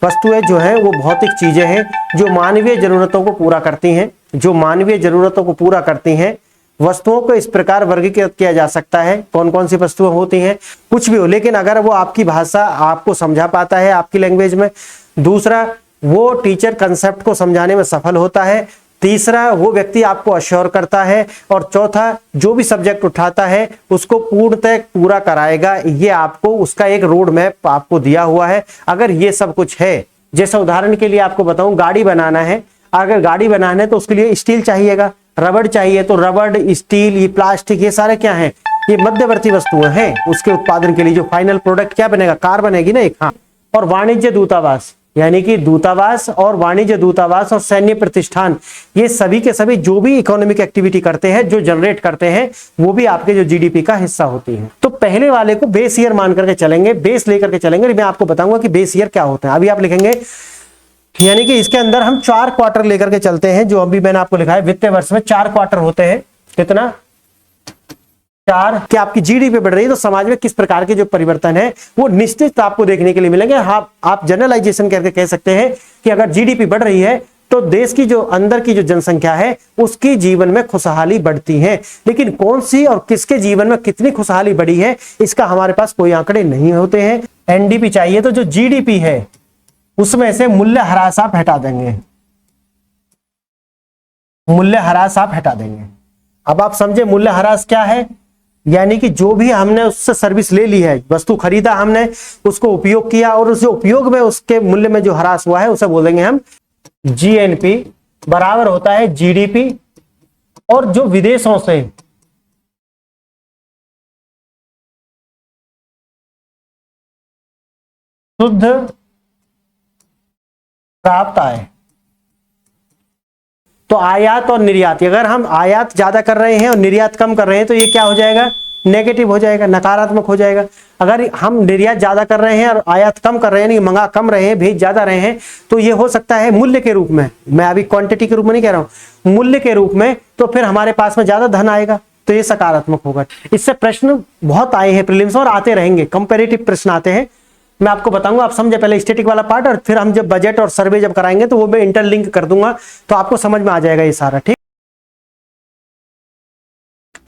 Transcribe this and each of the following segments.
वस्तुएं जो हैं वो भौतिक चीजें हैं जो मानवीय जरूरतों को पूरा करती हैं, जो मानवीय जरूरतों को पूरा करती हैं। वस्तुओं को इस प्रकार वर्गीकृत किया जा सकता है, कौन कौन सी वस्तुएं होती हैं, कुछ भी हो, लेकिन अगर वो आपकी भाषा आपको समझा पाता है आपकी लैंग्वेज में। दूसरा, वो टीचर कंसेप्ट को समझाने में सफल होता है। तीसरा, वो व्यक्ति आपको अश्योर करता है। और चौथा, जो भी सब्जेक्ट उठाता है उसको पूर्णतः पूरा कराएगा। ये आपको उसका एक रोड मैप आपको दिया हुआ है। अगर ये सब कुछ है, जैसे उदाहरण के लिए आपको बताऊं, गाड़ी बनाना है, अगर गाड़ी बनाना है तो उसके लिए स्टील चाहिएगा, रबड़ चाहिए, तो रबड़, स्टील, ये प्लास्टिक, ये सारे क्या हैं, ये मध्यवर्ती वस्तुएं हैं उसके उत्पादन के लिए। जो फाइनल प्रोडक्ट क्या बनेगा, कार बनेगी ना एक। हाँ, और वाणिज्य दूतावास, यानी कि दूतावास और वाणिज्य दूतावास और सैन्य प्रतिष्ठान, ये सभी के सभी जो भी इकोनॉमिक एक्टिविटी करते हैं, जो जनरेट करते हैं, वो भी आपके जो जीडीपी का हिस्सा होती है। तो पहले वाले को बेस ईयर मान करके चलेंगे, बेस लेकर के चलेंगे। मैं आपको बताऊंगा कि बेस ईयर क्या होता है। अभी आप लिखेंगे, यानी कि इसके अंदर हम 4 क्वार्टर लेकर के चलते हैं, जो अभी मैंने आपको लिखा है। वित्तीय वर्ष में 4 क्वार्टर होते हैं। कितना? 4। कि आपकी जीडीपी बढ़ रही है तो समाज में किस प्रकार के जो परिवर्तन है वो निश्चित आपको देखने के लिए मिलेंगे। हाँ, आप जनरलाइजेशन करके कह सकते हैं कि अगर जीडीपी बढ़ रही है तो देश की जो अंदर की जो जनसंख्या है उसकी जीवन में खुशहाली बढ़ती है। लेकिन कौन सी और किसके जीवन में कितनी खुशहाली बढ़ी है, इसका हमारे पास कोई आंकड़े नहीं होते हैं। एनडीपी चाहिए तो जो जीडीपी है उसमें से मूल्यह्रास आप हटा देंगे, मूल्यह्रास आप हटा देंगे। अब आप समझे मूल्यह्रास क्या है, यानी कि जो भी हमने उससे सर्विस ले ली है, वस्तु खरीदा हमने, उसको उपयोग किया और उस उपयोग में उसके मूल्य में जो ह्रास हुआ है उसे बोलेंगे हम जीएनपी, बराबर होता है जीडीपी। और जो विदेशों से शुद्ध प्राप्त आय, तो आयात और निर्यात, अगर हम आयात ज्यादा कर रहे हैं और निर्यात कम कर रहे हैं तो ये क्या हो जाएगा, नेगेटिव हो जाएगा, नकारात्मक हो जाएगा। अगर हम निर्यात ज्यादा कर रहे हैं और आयात कम कर रहे हैं, नहीं मंगा कम रहे हैं, भेज ज्यादा रहे हैं, तो ये हो सकता है मूल्य के रूप में, मैं अभी क्वांटिटी के रूप में नहीं कह रहा हूं, मूल्य के रूप में, तो फिर हमारे पास में ज्यादा धन आएगा, तो ये सकारात्मक होगा। इससे प्रश्न बहुत आए हैं प्रीलिम्स और आते रहेंगे, कंपेरेटिव प्रश्न आते हैं। मैं आपको बताऊंगा, आप समझे पहले स्टैटिक वाला पार्ट, और फिर हम जब बजट और सर्वे जब कराएंगे तो वो मैं इंटरलिंक कर दूंगा, तो आपको समझ में आ जाएगा ये सारा। ठीक,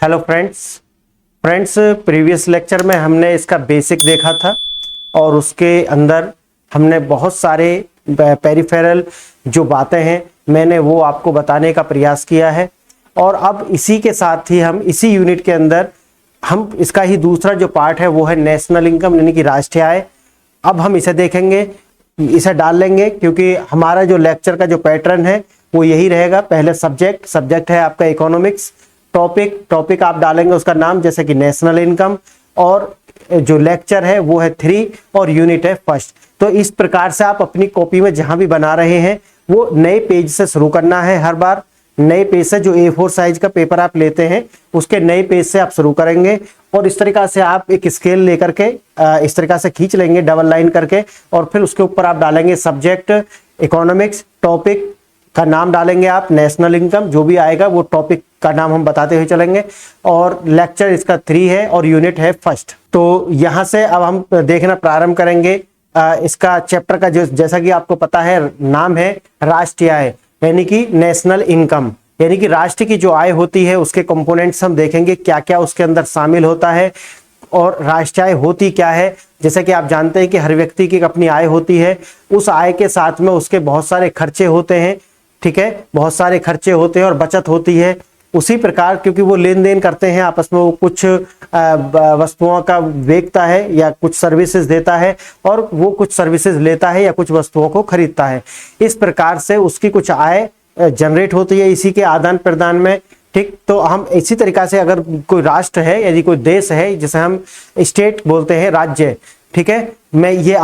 हेलो फ्रेंड्स, प्रीवियस लेक्चर में हमने इसका बेसिक देखा था और उसके अंदर हमने बहुत सारे पेरिफेरल जो बातें हैं मैंने वो आपको बताने का प्रयास किया है। और अब इसी के साथ ही हम इसी यूनिट के अंदर हम इसका ही दूसरा जो पार्ट है वो है नेशनल इनकम, यानी कि राष्ट्रीय आय। अब हम इसे देखेंगे, इसे डाल लेंगे, क्योंकि हमारा जो लेक्चर का जो पैटर्न है वो यही रहेगा। पहले सब्जेक्ट है आपका इकोनॉमिक्स, टॉपिक आप डालेंगे उसका नाम, जैसे कि नेशनल इनकम, और जो लेक्चर है वो है 3 और यूनिट है फर्स्ट। तो इस प्रकार से आप अपनी कॉपी में जहां भी बना रहे हैं वो नए पेज से शुरू करना है। हर बार नए पेज से, जो A4 साइज का पेपर आप लेते हैं उसके नए पेज से आप शुरू करेंगे, और इस तरीका से आप एक स्केल लेकर के इस तरीका से खींच लेंगे डबल लाइन करके, और फिर उसके ऊपर आप डालेंगे सब्जेक्ट इकोनॉमिक्स, टॉपिक का नाम डालेंगे आप नेशनल इनकम, जो भी आएगा वो टॉपिक का नाम हम बताते हुए चलेंगे, और लेक्चर इसका 3 है और यूनिट है फर्स्ट। तो यहां से अब हम देखना प्रारंभ करेंगे इसका चैप्टर का, जो जैसा कि आपको पता है नाम है राष्ट्रीय आय, यानी कि नेशनल इनकम, यानी कि राष्ट्र की जो आय होती है उसके कंपोनेंट्स हम देखेंगे क्या क्या उसके अंदर शामिल होता है और राष्ट्रीय आय होती क्या है। जैसे कि आप जानते हैं कि हर व्यक्ति की अपनी आय होती है, उस आय के साथ में उसके बहुत सारे खर्चे होते हैं, ठीक है, बहुत सारे खर्चे होते हैं और बचत होती है। उसी प्रकार क्योंकि वो लेन देन करते हैं आपस में, वो कुछ वस्तुओं का बेचता है या कुछ सर्विसेज देता है, और वो कुछ सर्विसेज लेता है या कुछ वस्तुओं को खरीदता है। इस प्रकार से उसकी कुछ आय जनरेट होती है इसी के आदान प्रदान में। ठीक, तो हम इसी तरीका से अगर कोई राष्ट्र है यदि कोई देश है, जिसे हम स्टेट बोलते हैं, राज्य, ठीक है, मैं ये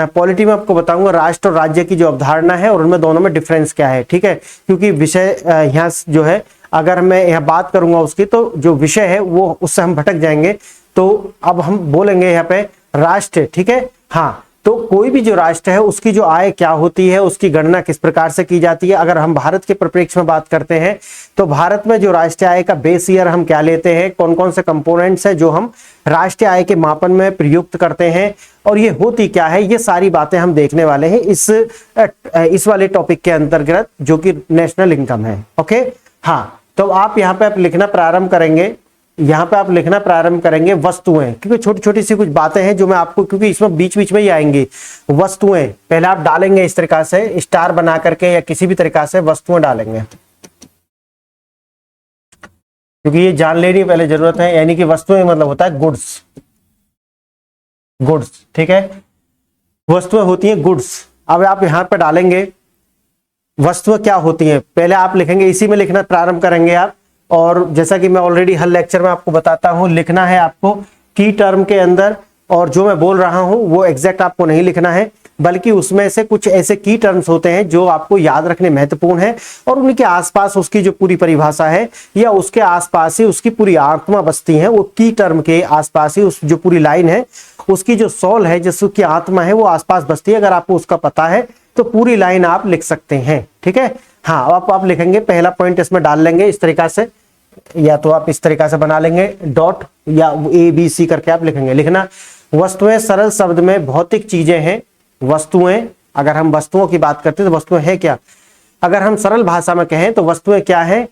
पॉलिटी में आपको बताऊंगा राष्ट्र और राज्य की जो अवधारणा है और उनमें दोनों में डिफरेंस क्या है। ठीक है, क्योंकि विषय यहाँ जो है अगर मैं यहाँ बात करूंगा उसकी, तो जो विषय है वो उससे हम भटक जाएंगे। तो अब हम बोलेंगे यहाँ पे राष्ट्र, ठीक है। हाँ, तो कोई भी जो राष्ट्र है उसकी जो आय क्या होती है, उसकी गणना किस प्रकार से की जाती है। अगर हम भारत के परिप्रेक्ष्य में बात करते हैं तो भारत में जो राष्ट्रीय आय का बेस ईयर हम क्या लेते हैं, कौन कौन से कंपोनेंट्स हैं जो हम राष्ट्रीय आय के मापन में प्रयुक्त करते हैं और ये होती क्या है, ये सारी बातें हम देखने वाले हैं इस वाले टॉपिक के अंतर्गत जो कि नेशनल इनकम है। ओके, हाँ, तो आप यहाँ पे आप लिखना प्रारंभ करेंगे, यहाँ पे आप लिखना प्रारंभ करेंगे वस्तुएं, क्योंकि छोटी छोटी सी कुछ बातें हैं जो मैं आपको, क्योंकि इसमें बीच बीच में ही आएंगी वस्तुएं, पहले आप डालेंगे इस तरीका से स्टार बना करके या किसी भी तरीका से वस्तुएं डालेंगे, क्योंकि ये जान लेनी पहले जरूरत है। यानी कि वस्तुएं मतलब होता है गुड्स, गुड्स, ठीक है, वस्तुएं होती हैं गुड्स। अब आप यहाँ पे डालेंगे वस्तुएं क्या होती हैं, पहले आप लिखेंगे, इसी में लिखना प्रारंभ करेंगे आप। और जैसा कि मैं ऑलरेडी हर लेक्चर में आपको बताता हूं, लिखना है आपको की टर्म के अंदर, और जो मैं बोल रहा हूं वो एग्जैक्ट आपको नहीं लिखना है, बल्कि उसमें से कुछ ऐसे की टर्म्स होते हैं जो आपको याद रखने महत्वपूर्ण है, और उनके आसपास उसकी जो पूरी परिभाषा है या उसके आसपास ही उसकी पूरी आत्मा बसती है। वो की टर्म के आसपास ही उस जो पूरी लाइन है उसकी जो सोल है, जिसकी आत्मा है, वो आसपास बसती है। अगर आपको उसका पता है तो पूरी लाइन आप लिख सकते हैं, ठीक है। हाँ, अब आप लिखेंगे, पहला पॉइंट इसमें डाल लेंगे इस तरीका से, या तो आप इस तरीका से बना लेंगे डॉट या ABC करके आप लिखेंगे। लिखना, वस्तुएं सरल शब्द में भौतिक चीजें हैं। वस्तुएं, अगर हम वस्तुओं की बात करते हैं तो वस्तुएं है क्या, अगर हम सरल भाषा में कहें तो वस्तुएं क्या है,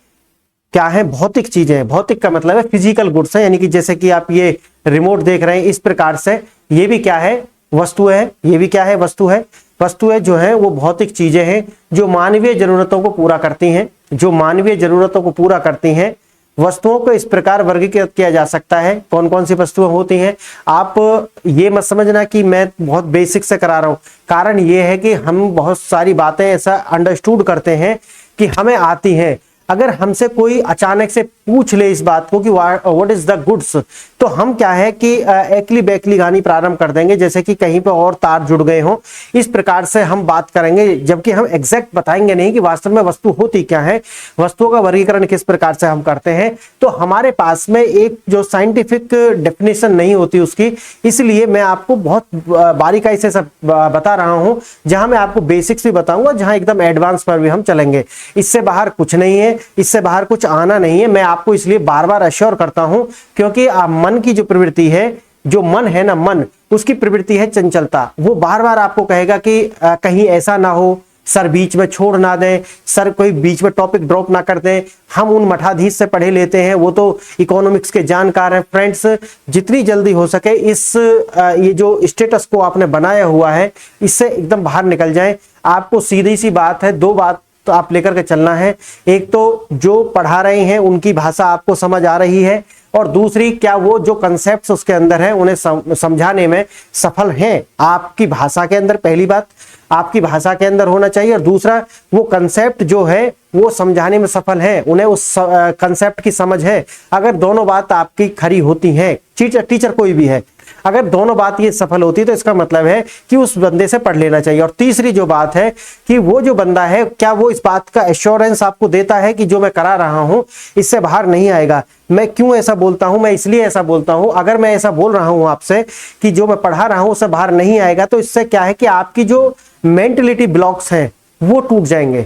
क्या है, भौतिक चीजें। भौतिक का मतलब है फिजिकल गुड्स है, यानी कि जैसे कि आप ये रिमोट देख रहे हैं इस प्रकार से, ये भी क्या है, वस्तु है, ये भी क्या है, वस्तु है। वस्तुएं जो है वो भौतिक चीजें हैं जो मानवीय जरूरतों को पूरा करती हैं, जो मानवीय जरूरतों को पूरा करती हैं। वस्तुओं को इस प्रकार वर्गीकृत किया जा सकता है, कौन कौन सी वस्तुएं होती हैं। आप ये मत समझना कि मैं बहुत बेसिक से करा रहा हूं, कारण ये है कि हम बहुत सारी बातें ऐसा अंडरस्टूड करते हैं कि हमें आती हैं। अगर हमसे कोई अचानक से पूछ ले इस बात को कि व्हाट इज द गुड्स, तो हम क्या है कि एकली बैकली गानी प्रारंभ कर देंगे, जैसे कि कहीं पे और तार जुड़ गए हों, इस प्रकार से हम बात करेंगे, जबकि हम एग्जैक्ट बताएंगे नहीं कि वास्तव में वस्तु होती क्या है, वस्तुओं का वर्गीकरण किस प्रकार से हम करते हैं। तो हमारे पास में एक जो साइंटिफिक डेफिनेशन नहीं होती उसकी, इसलिए मैं आपको बहुत बारीकाई से सब बता रहा हूं, जहां मैं आपको बेसिक्स भी बताऊंगा, जहां एकदम एडवांस पर भी हम चलेंगे। इससे बाहर कुछ नहीं है, इससे बाहर कुछ आना नहीं है। मैं आपको इसलिए बार बार अश्योर करता हूं, क्योंकि मन की जो प्रवृत्ति है, जो मन है ना, मन, उसकी प्रवृत्ति है चंचलता। वो बार बार आपको कहेगा कि कहीं ऐसा ना हो, सर बीच में छोड़ ना दें, सर कोई बीच में टॉपिक ड्रॉप ना कर दें। हम उन मठाधीश से पढ़े लेते हैं, वो तो इकोनॉमिक्स के जानकार हैं। फ्रेंड्स, जितनी जल्दी हो सके इस ये जो स्टेटस को आपने बनाया हुआ है, इससे एकदम बाहर निकल जाएं। आपको सीधी सी बात है, दो बात तो आप लेकर के चलना है। एक तो जो पढ़ा रहे हैं उनकी भाषा आपको समझ आ रही है, और दूसरी क्या वो जो कंसेप्ट्स उसके अंदर हैं उन्हें समझाने में सफल हैं आपकी भाषा के अंदर। पहली बात आपकी भाषा के अंदर होना चाहिए, और दूसरा वो कंसेप्ट जो है वो समझाने में सफल है, उन्हें उस कंसेप्ट की समझ है। अगर दोनों बात आपकी खरी होती हैं, टीचर कोई भी है, अगर दोनों बात ये सफल होती है तो इसका मतलब है कि उस बंदे से पढ़ लेना चाहिए। और तीसरी जो बात है कि वो जो बंदा है, क्या वो इस बात का एश्योरेंस आपको देता है कि जो मैं करा रहा हूं इससे बाहर नहीं आएगा। मैं क्यों ऐसा बोलता हूं, मैं इसलिए ऐसा बोलता हूं, अगर मैं ऐसा बोल रहा हूं आपसे कि जो मैं पढ़ा रहा हूं उससे बाहर नहीं आएगा, तो इससे क्या है कि आपकी जो मेंटलिटी ब्लॉक्स हैं वो टूट जाएंगे,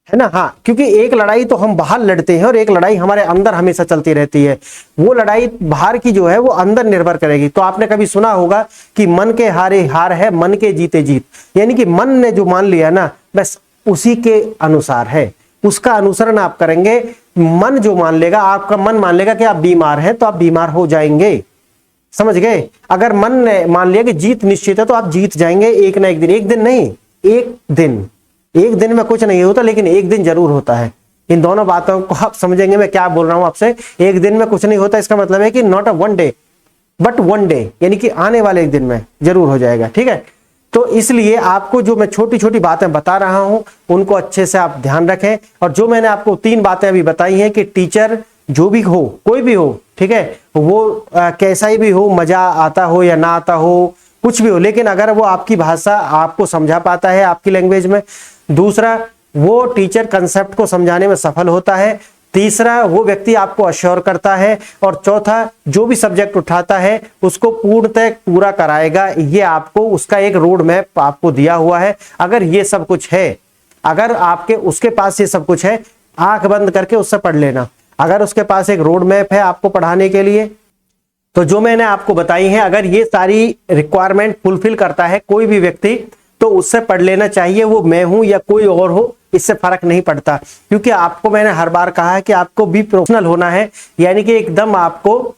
है ना। हाँ, क्योंकि एक लड़ाई तो हम बाहर लड़ते हैं और एक लड़ाई हमारे अंदर हमेशा चलती रहती है। वो लड़ाई बाहर की जो है वो अंदर निर्भर करेगी। तो आपने कभी सुना होगा कि मन के हारे हार है, मन के जीते जीत, यानी कि मन ने जो मान लिया ना, बस उसी के अनुसार है, उसका अनुसरण आप करेंगे। मन जो मान लेगा, आपका मन मान लेगा कि आप बीमार हैं तो आप बीमार हो जाएंगे, समझ गए। अगर मन ने मान लिया कि जीत निश्चित है तो आप जीत जाएंगे एक ना एक दिन। एक दिन नहीं, एक दिन में कुछ नहीं होता, लेकिन एक दिन जरूर होता है। इन दोनों बातों को आप समझेंगे मैं क्या बोल रहा हूं आपसे। एक दिन में कुछ नहीं होता, इसका मतलब है कि not a one day but one day, यानी कि आने वाले एक दिन में जरूर हो जाएगा, ठीक है। तो इसलिए आपको जो मैं छोटी छोटी बातें बता रहा हूं उनको अच्छे से आप ध्यान रखें। और जो मैंने आपको 3 बातें अभी बताई हैं कि टीचर जो भी हो, कोई भी हो, ठीक है, वो कैसा ही भी हो, मजा आता हो या ना आता हो, कुछ भी हो, लेकिन अगर वो आपकी भाषा आपको समझा पाता है आपकी लैंग्वेज में। दूसरा, वो टीचर कंसेप्ट को समझाने में सफल होता है। तीसरा, वो व्यक्ति आपको अश्योर करता है, और चौथा, जो भी सब्जेक्ट उठाता है उसको पूर्णतः पूरा कराएगा। ये आपको उसका एक रोड मैप आपको दिया हुआ है। अगर ये सब कुछ है, अगर आपके उसके पास ये सब कुछ है, आंख बंद करके उससे पढ़ लेना। अगर उसके पास एक रोड मैप है आपको पढ़ाने के लिए, तो जो मैंने आपको बताई है, अगर ये सारी रिक्वायरमेंट फुलफिल करता है कोई भी व्यक्ति, तो उससे पढ़ लेना चाहिए। वो मैं हूं या कोई और हो, इससे फर्क नहीं पड़ता, क्योंकि आपको मैंने हर बार कहा है कि आपको भी प्रोफेशनल होना है। यानी कि एकदम आपको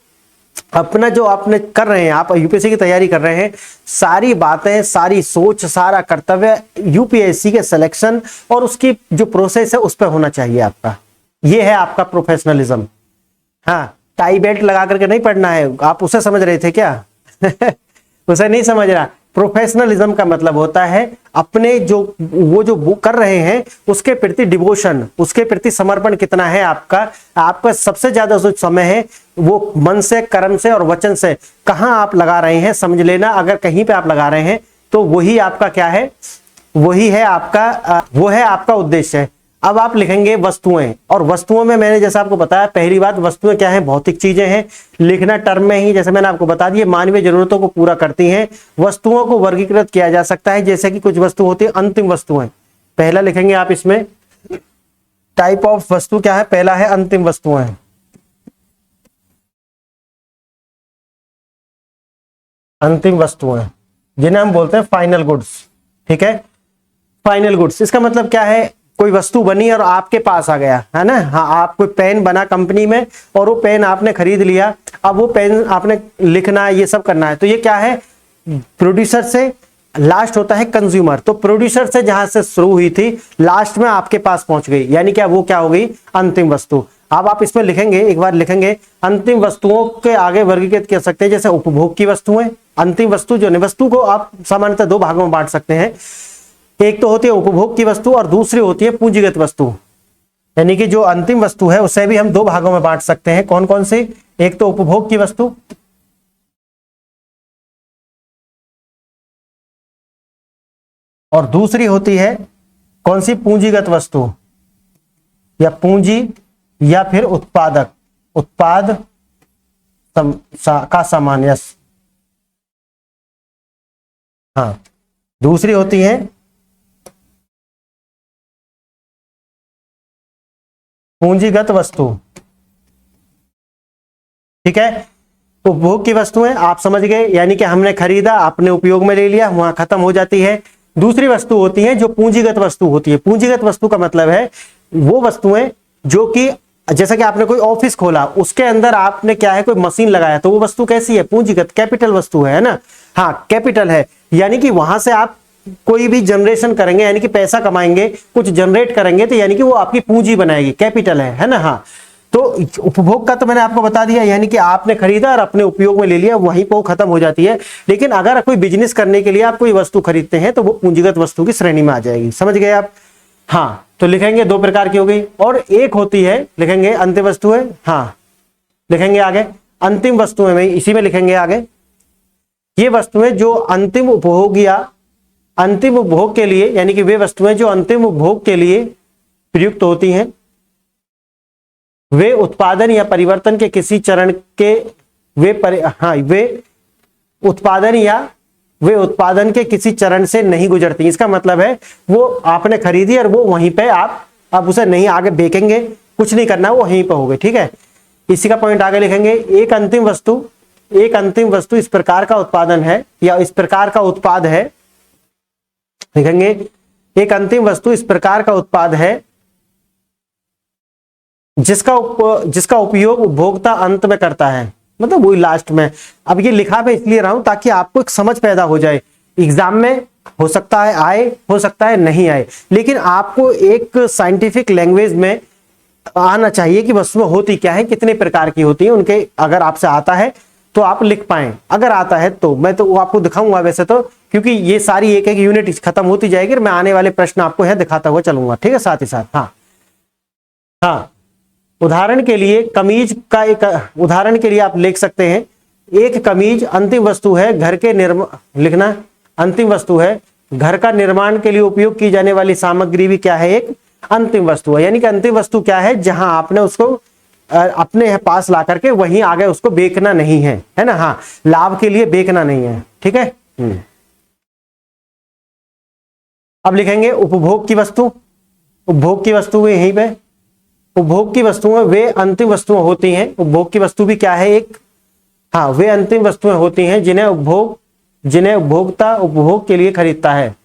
अपना जो आपने कर रहे हैं, आप यूपीएससी की तैयारी कर रहे हैं, सारी बातें, सारी सोच, सारा कर्तव्य यूपीएससी के सिलेक्शन और उसकी जो प्रोसेस है उस पर होना चाहिए आपका। ये है आपका प्रोफेशनलिज्म। हाँ, टाई बेल्ट लगा करके नहीं पढ़ना है। आप उसे समझ रहे थे क्या? उसे नहीं समझ रहा। प्रोफेशनलिज्म का मतलब होता है अपने जो वो कर रहे हैं उसके प्रति डिवोशन, उसके प्रति समर्पण कितना है आपका। आपका सबसे ज्यादा जो समय है वो मन से, कर्म से और वचन से कहां आप लगा रहे हैं, समझ लेना। अगर कहीं पे आप लगा रहे हैं तो वही आपका क्या है, वही है आपका वो है आपका उद्देश्य है। अब आप लिखेंगे वस्तुएं, और वस्तुओं में मैंने जैसा आपको बताया, पहली बात, वस्तुएं क्या हैं? भौतिक चीजें हैं। लिखना टर्म में ही, जैसे मैंने आपको बता दिया, मानवीय जरूरतों को पूरा करती हैं। वस्तुओं को वर्गीकृत किया जा सकता है, जैसे कि कुछ वस्तु होती है अंतिम वस्तुएं। पहला लिखेंगे आप इसमें, टाइप ऑफ वस्तु क्या है? पहला है अंतिम वस्तुएं। अंतिम वस्तुएं जिन्हें हम बोलते हैं फाइनल गुड्स। ठीक है, फाइनल गुड्स, इसका मतलब क्या है? कोई वस्तु बनी और आपके पास आ गया, है ना। हाँ, आप कोई पेन बना कंपनी में और वो पेन आपने खरीद लिया। अब वो पेन आपने लिखना है, ये सब करना है, तो ये क्या है? प्रोड्यूसर से लास्ट होता है कंज्यूमर। तो प्रोड्यूसर से जहां से शुरू हुई थी, लास्ट में आपके पास पहुंच गई, यानी क्या? वो क्या हो गई? अंतिम वस्तु। अब आप इसमें लिखेंगे, एक बार लिखेंगे, अंतिम वस्तुओं के आगे वर्गीकृत कर सकते हैं, जैसे उपभोग की वस्तुएं। अंतिम वस्तु जो है, वस्तु को आप सामान्यतः दो भागों में बांट सकते हैं। एक तो होती है उपभोग की वस्तु और दूसरी होती है पूंजीगत वस्तु। यानी कि जो अंतिम वस्तु है उसे भी हम दो भागों में बांट सकते हैं। कौन कौन से? एक तो उपभोग की वस्तु, और दूसरी होती है कौन सी? पूंजीगत वस्तु, या पूंजी, या फिर उत्पादक, उत्पाद का सामान। यस, हाँ, दूसरी होती है पूंजीगत वस्तु। ठीक है, उपभोग की वस्तुएं आप समझ गए, यानी कि हमने खरीदा, अपने उपयोग में ले लिया, वहां खत्म हो जाती है। दूसरी वस्तु होती है जो पूंजीगत वस्तु होती है। पूंजीगत वस्तु का मतलब है वो वस्तुएं जो कि, जैसा कि आपने कोई ऑफिस खोला, उसके अंदर आपने क्या है, कोई मशीन लगाया, तो वो वस्तु कैसी है? पूंजीगत, कैपिटल वस्तु है ना। हाँ, कैपिटल है, यानी कि वहां से आप कोई भी जनरेशन करेंगे, यानी कि पैसा कमाएंगे, कुछ जनरेट करेंगे, तो यानी कि वो आपकी पूंजी बनाएगी, कैपिटल है ना। हाँ, तो उपभोग का तो मैंने आपको बता दिया, यानी कि आपने खरीदा और अपने उपयोग में ले लिया, वहीं पर वो खत्म हो जाती है। लेकिन अगर कोई बिजनेस करने के लिए आप कोई वस्तु खरीदते हैं तो वो पूंजीगत वस्तु की श्रेणी में आ जाएगी। समझ गए आप? हाँ, तो लिखेंगे दो प्रकार की हो गई, और एक होती है, लिखेंगे अंतिम वस्तुएं। हाँ, लिखेंगे आगे अंतिम वस्तुएं में, इसी में लिखेंगे आगे, ये वस्तुएं जो अंतिम उपभोग या अंतिम उपभोग के लिए, यानी कि वे वस्तुएं जो अंतिम उपभोग के लिए प्रयुक्त होती हैं, वे उत्पादन या परिवर्तन के किसी चरण के वे उत्पादन के किसी चरण से नहीं गुजरती। इसका मतलब है वो आपने खरीदी और वो वहीं पे आप उसे नहीं आगे बेचेंगे, कुछ नहीं करना, वो वहीं पे हो गए। ठीक है, इसी का पॉइंट आगे लिखेंगे, एक अंतिम वस्तु इस प्रकार का उत्पादन है या इस प्रकार का उत्पाद है। लिखेंगे एक अंतिम वस्तु इस प्रकार का उत्पाद है जिसका उपयोग उपभोक्ता अंत में करता है, मतलब वही लास्ट में। अब ये लिखा मैं इसलिए रहा हूं ताकि आपको एक समझ पैदा हो जाए। एग्जाम में हो सकता है आए, हो सकता है नहीं आए, लेकिन आपको एक साइंटिफिक लैंग्वेज में आना चाहिए कि वस्तुएं होती क्या है, कितने प्रकार की होती है उनके। अगर आपसे आता है तो आप लिख पाए, अगर आता है तो मैं तो वो आपको दिखाऊंगा वैसे तो, क्योंकि ये सारी एक एक यूनिट खत्म होती जाएगी और मैं आने वाले प्रश्न आपको है दिखाता हुआ चलूंगा। ठीक है, साथ ही साथ। हाँ, उदाहरण के लिए कमीज का एक उदाहरण के लिए आप लिख सकते हैं, एक कमीज अंतिम वस्तु है घर के लिखना, अंतिम वस्तु है घर का निर्माण के लिए उपयोग की जाने वाली सामग्री भी क्या है? एक अंतिम वस्तु है। यानी कि अंतिम वस्तु क्या है, जहां आपने उसको अपने पास ला करके वहीं आगे उसको बेचना नहीं है ना। हाँ, लाभ के लिए बेचना नहीं है, ठीक है। अब लिखेंगे उपभोग की वस्तु। उपभोग की वस्तु यहीं पे, उपभोग की वस्तुएं वे अंतिम वस्तुएं होती हैं। उपभोग की वस्तु भी क्या है, एक, हाँ, वे अंतिम वस्तुएं होती हैं जिन्हें उपभोक्ता उपभोग के लिए खरीदता है।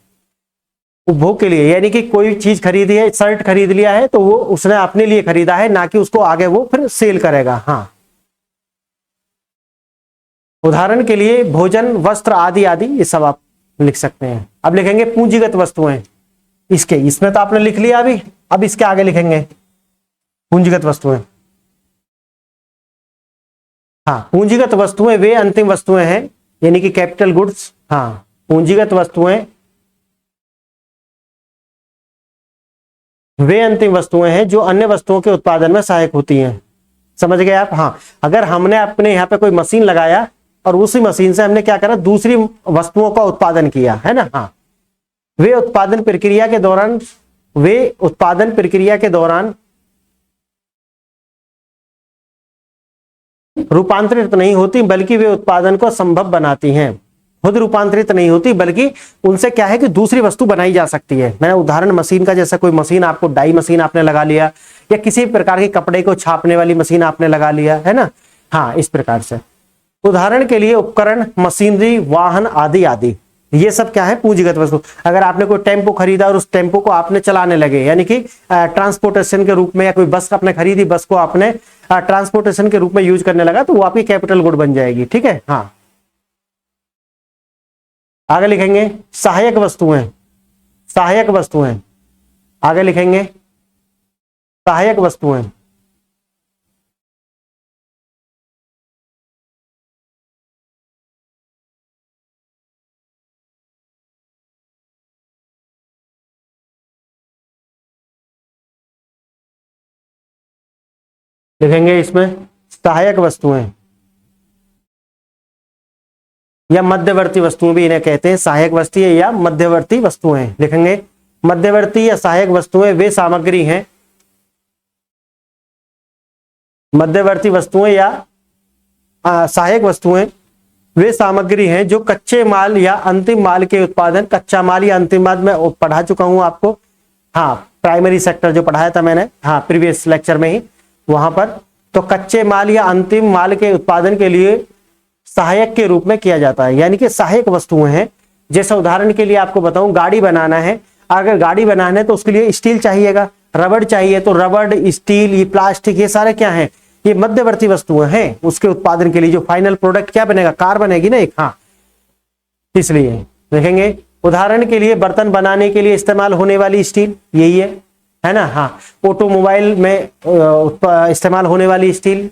उपभोग के लिए यानी कि कोई चीज खरीदी है, शर्ट खरीद लिया है तो वो उसने अपने लिए खरीदा है, ना कि उसको आगे वो फिर सेल करेगा। हाँ, उदाहरण के लिए भोजन, वस्त्र आदि आदि, ये सब आप लिख सकते हैं। अब लिखेंगे पूंजीगत वस्तुएं। इसमें तो आपने लिख लिया अभी, अब इसके आगे लिखेंगे पूंजीगत वस्तुएं। हाँ, पूंजीगत वस्तुएं वे अंतिम वस्तुएं हैं, यानी कि कैपिटल गुड्स। हाँ, पूंजीगत वस्तुएं वे अंतिम वस्तुएं हैं जो अन्य वस्तुओं के उत्पादन में सहायक होती हैं। समझ गए आप। हाँ, अगर हमने अपने यहाँ पे कोई मशीन लगाया और उसी मशीन से हमने क्या करा, दूसरी वस्तुओं का उत्पादन किया, है ना। हाँ, वे उत्पादन प्रक्रिया के दौरान रूपांतरित नहीं होती, बल्कि वे उत्पादन को संभव बनाती हैं। खुद रूपांतरित नहीं होती, बल्कि उनसे क्या है कि दूसरी वस्तु बनाई जा सकती है। मैंने उदाहरण मशीन का, जैसा कोई मशीन आपको डाई मशीन आपने लगा लिया, या किसी प्रकार के कपड़े को छापने वाली मशीन आपने लगा लिया, है ना। हाँ, इस प्रकार से उदाहरण के लिए उपकरण, मशीनरी, वाहन आदि आदि, ये सब क्या है, पूंजीगत वस्तु। अगर आपने कोई टेम्पो खरीदा और उस टेम्पो को आपने चलाने लगे, यानी कि ट्रांसपोर्टेशन के रूप में, या कोई बस आपने खरीदी, बस को आपने ट्रांसपोर्टेशन के रूप में यूज करने लगा, तो वो आपकी कैपिटल गुड बन जाएगी, ठीक है। हाँ, आगे लिखेंगे सहायक वस्तुएं। सहायक वस्तुएं आगे लिखेंगे सहायक वस्तुएं। लिखेंगे इसमें सहायक वस्तुएं या मध्यवर्ती वस्तुएं भी इन्हें कहते हैं। सहायक वस्तु या मध्यवर्ती वस्तुएं लिखेंगे। मध्यवर्ती या सहायक वस्तुएं वे सामग्री हैं, मध्यवर्ती वस्तुएं या सहायक वस्तुएं वे सामग्री हैं जो कच्चे माल या अंतिम माल के उत्पादन, कच्चा माल या अंतिम माल में पढ़ा चुका हूं आपको। हाँ, प्राइमरी सेक्टर जो पढ़ाया था मैंने, हाँ, प्रीवियस लेक्चर में ही, वहां पर तो कच्चे माल या अंतिम माल के उत्पादन के लिए सहायक के रूप में किया जाता है, यानी कि सहायक वस्तुएं हैं। जैसे उदाहरण के लिए आपको बताऊं, गाड़ी बनाना है, अगर गाड़ी बनाना है तो उसके लिए स्टील चाहिएगा, रबड़ चाहिए, तो रबड़, स्टील, ये प्लास्टिक, ये सारे क्या हैं, ये मध्यवर्ती वस्तुएं हैं उसके उत्पादन के लिए। जो फाइनल प्रोडक्ट क्या बनेगा, कार बनेगी ना एक। हाँ, इसलिए देखेंगे उदाहरण के लिए बर्तन बनाने के लिए इस्तेमाल होने वाली स्टील यही है ना। हाँ, ऑटोमोबाइल में इस्तेमाल होने वाली स्टील,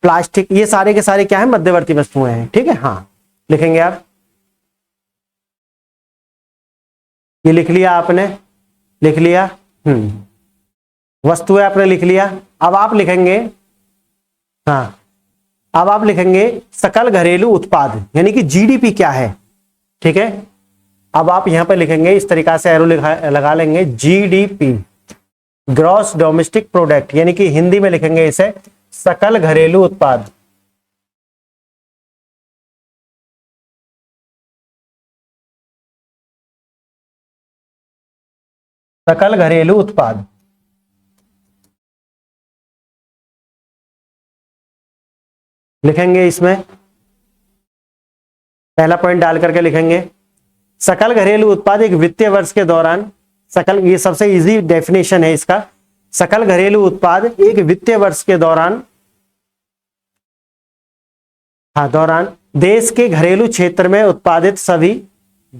प्लास्टिक, ये सारे के सारे क्या है, मध्यवर्ती वस्तुएं हैं, ठीक है। हाँ, लिखेंगे आप, ये लिख लिया आपने, लिख लिया। वस्तुएं आपने लिख लिया। अब आप लिखेंगे, हाँ, अब आप लिखेंगे सकल घरेलू उत्पाद, यानी कि जीडीपी क्या है, ठीक है। अब आप यहां पर लिखेंगे, इस तरीका से एरो लगा लेंगे, जीडीपी, ग्रॉस डोमेस्टिक प्रोडक्ट, यानी कि हिंदी में लिखेंगे इसे सकल घरेलू उत्पाद। सकल घरेलू उत्पाद लिखेंगे। इसमें पहला पॉइंट डाल करके लिखेंगे सकल घरेलू उत्पाद एक वित्तीय वर्ष के दौरान, सकल, ये सबसे इजी डेफिनेशन है इसका। सकल घरेलू उत्पाद एक वित्तीय वर्ष के दौरान, हाँ, दौरान देश के घरेलू क्षेत्र में उत्पादित सभी,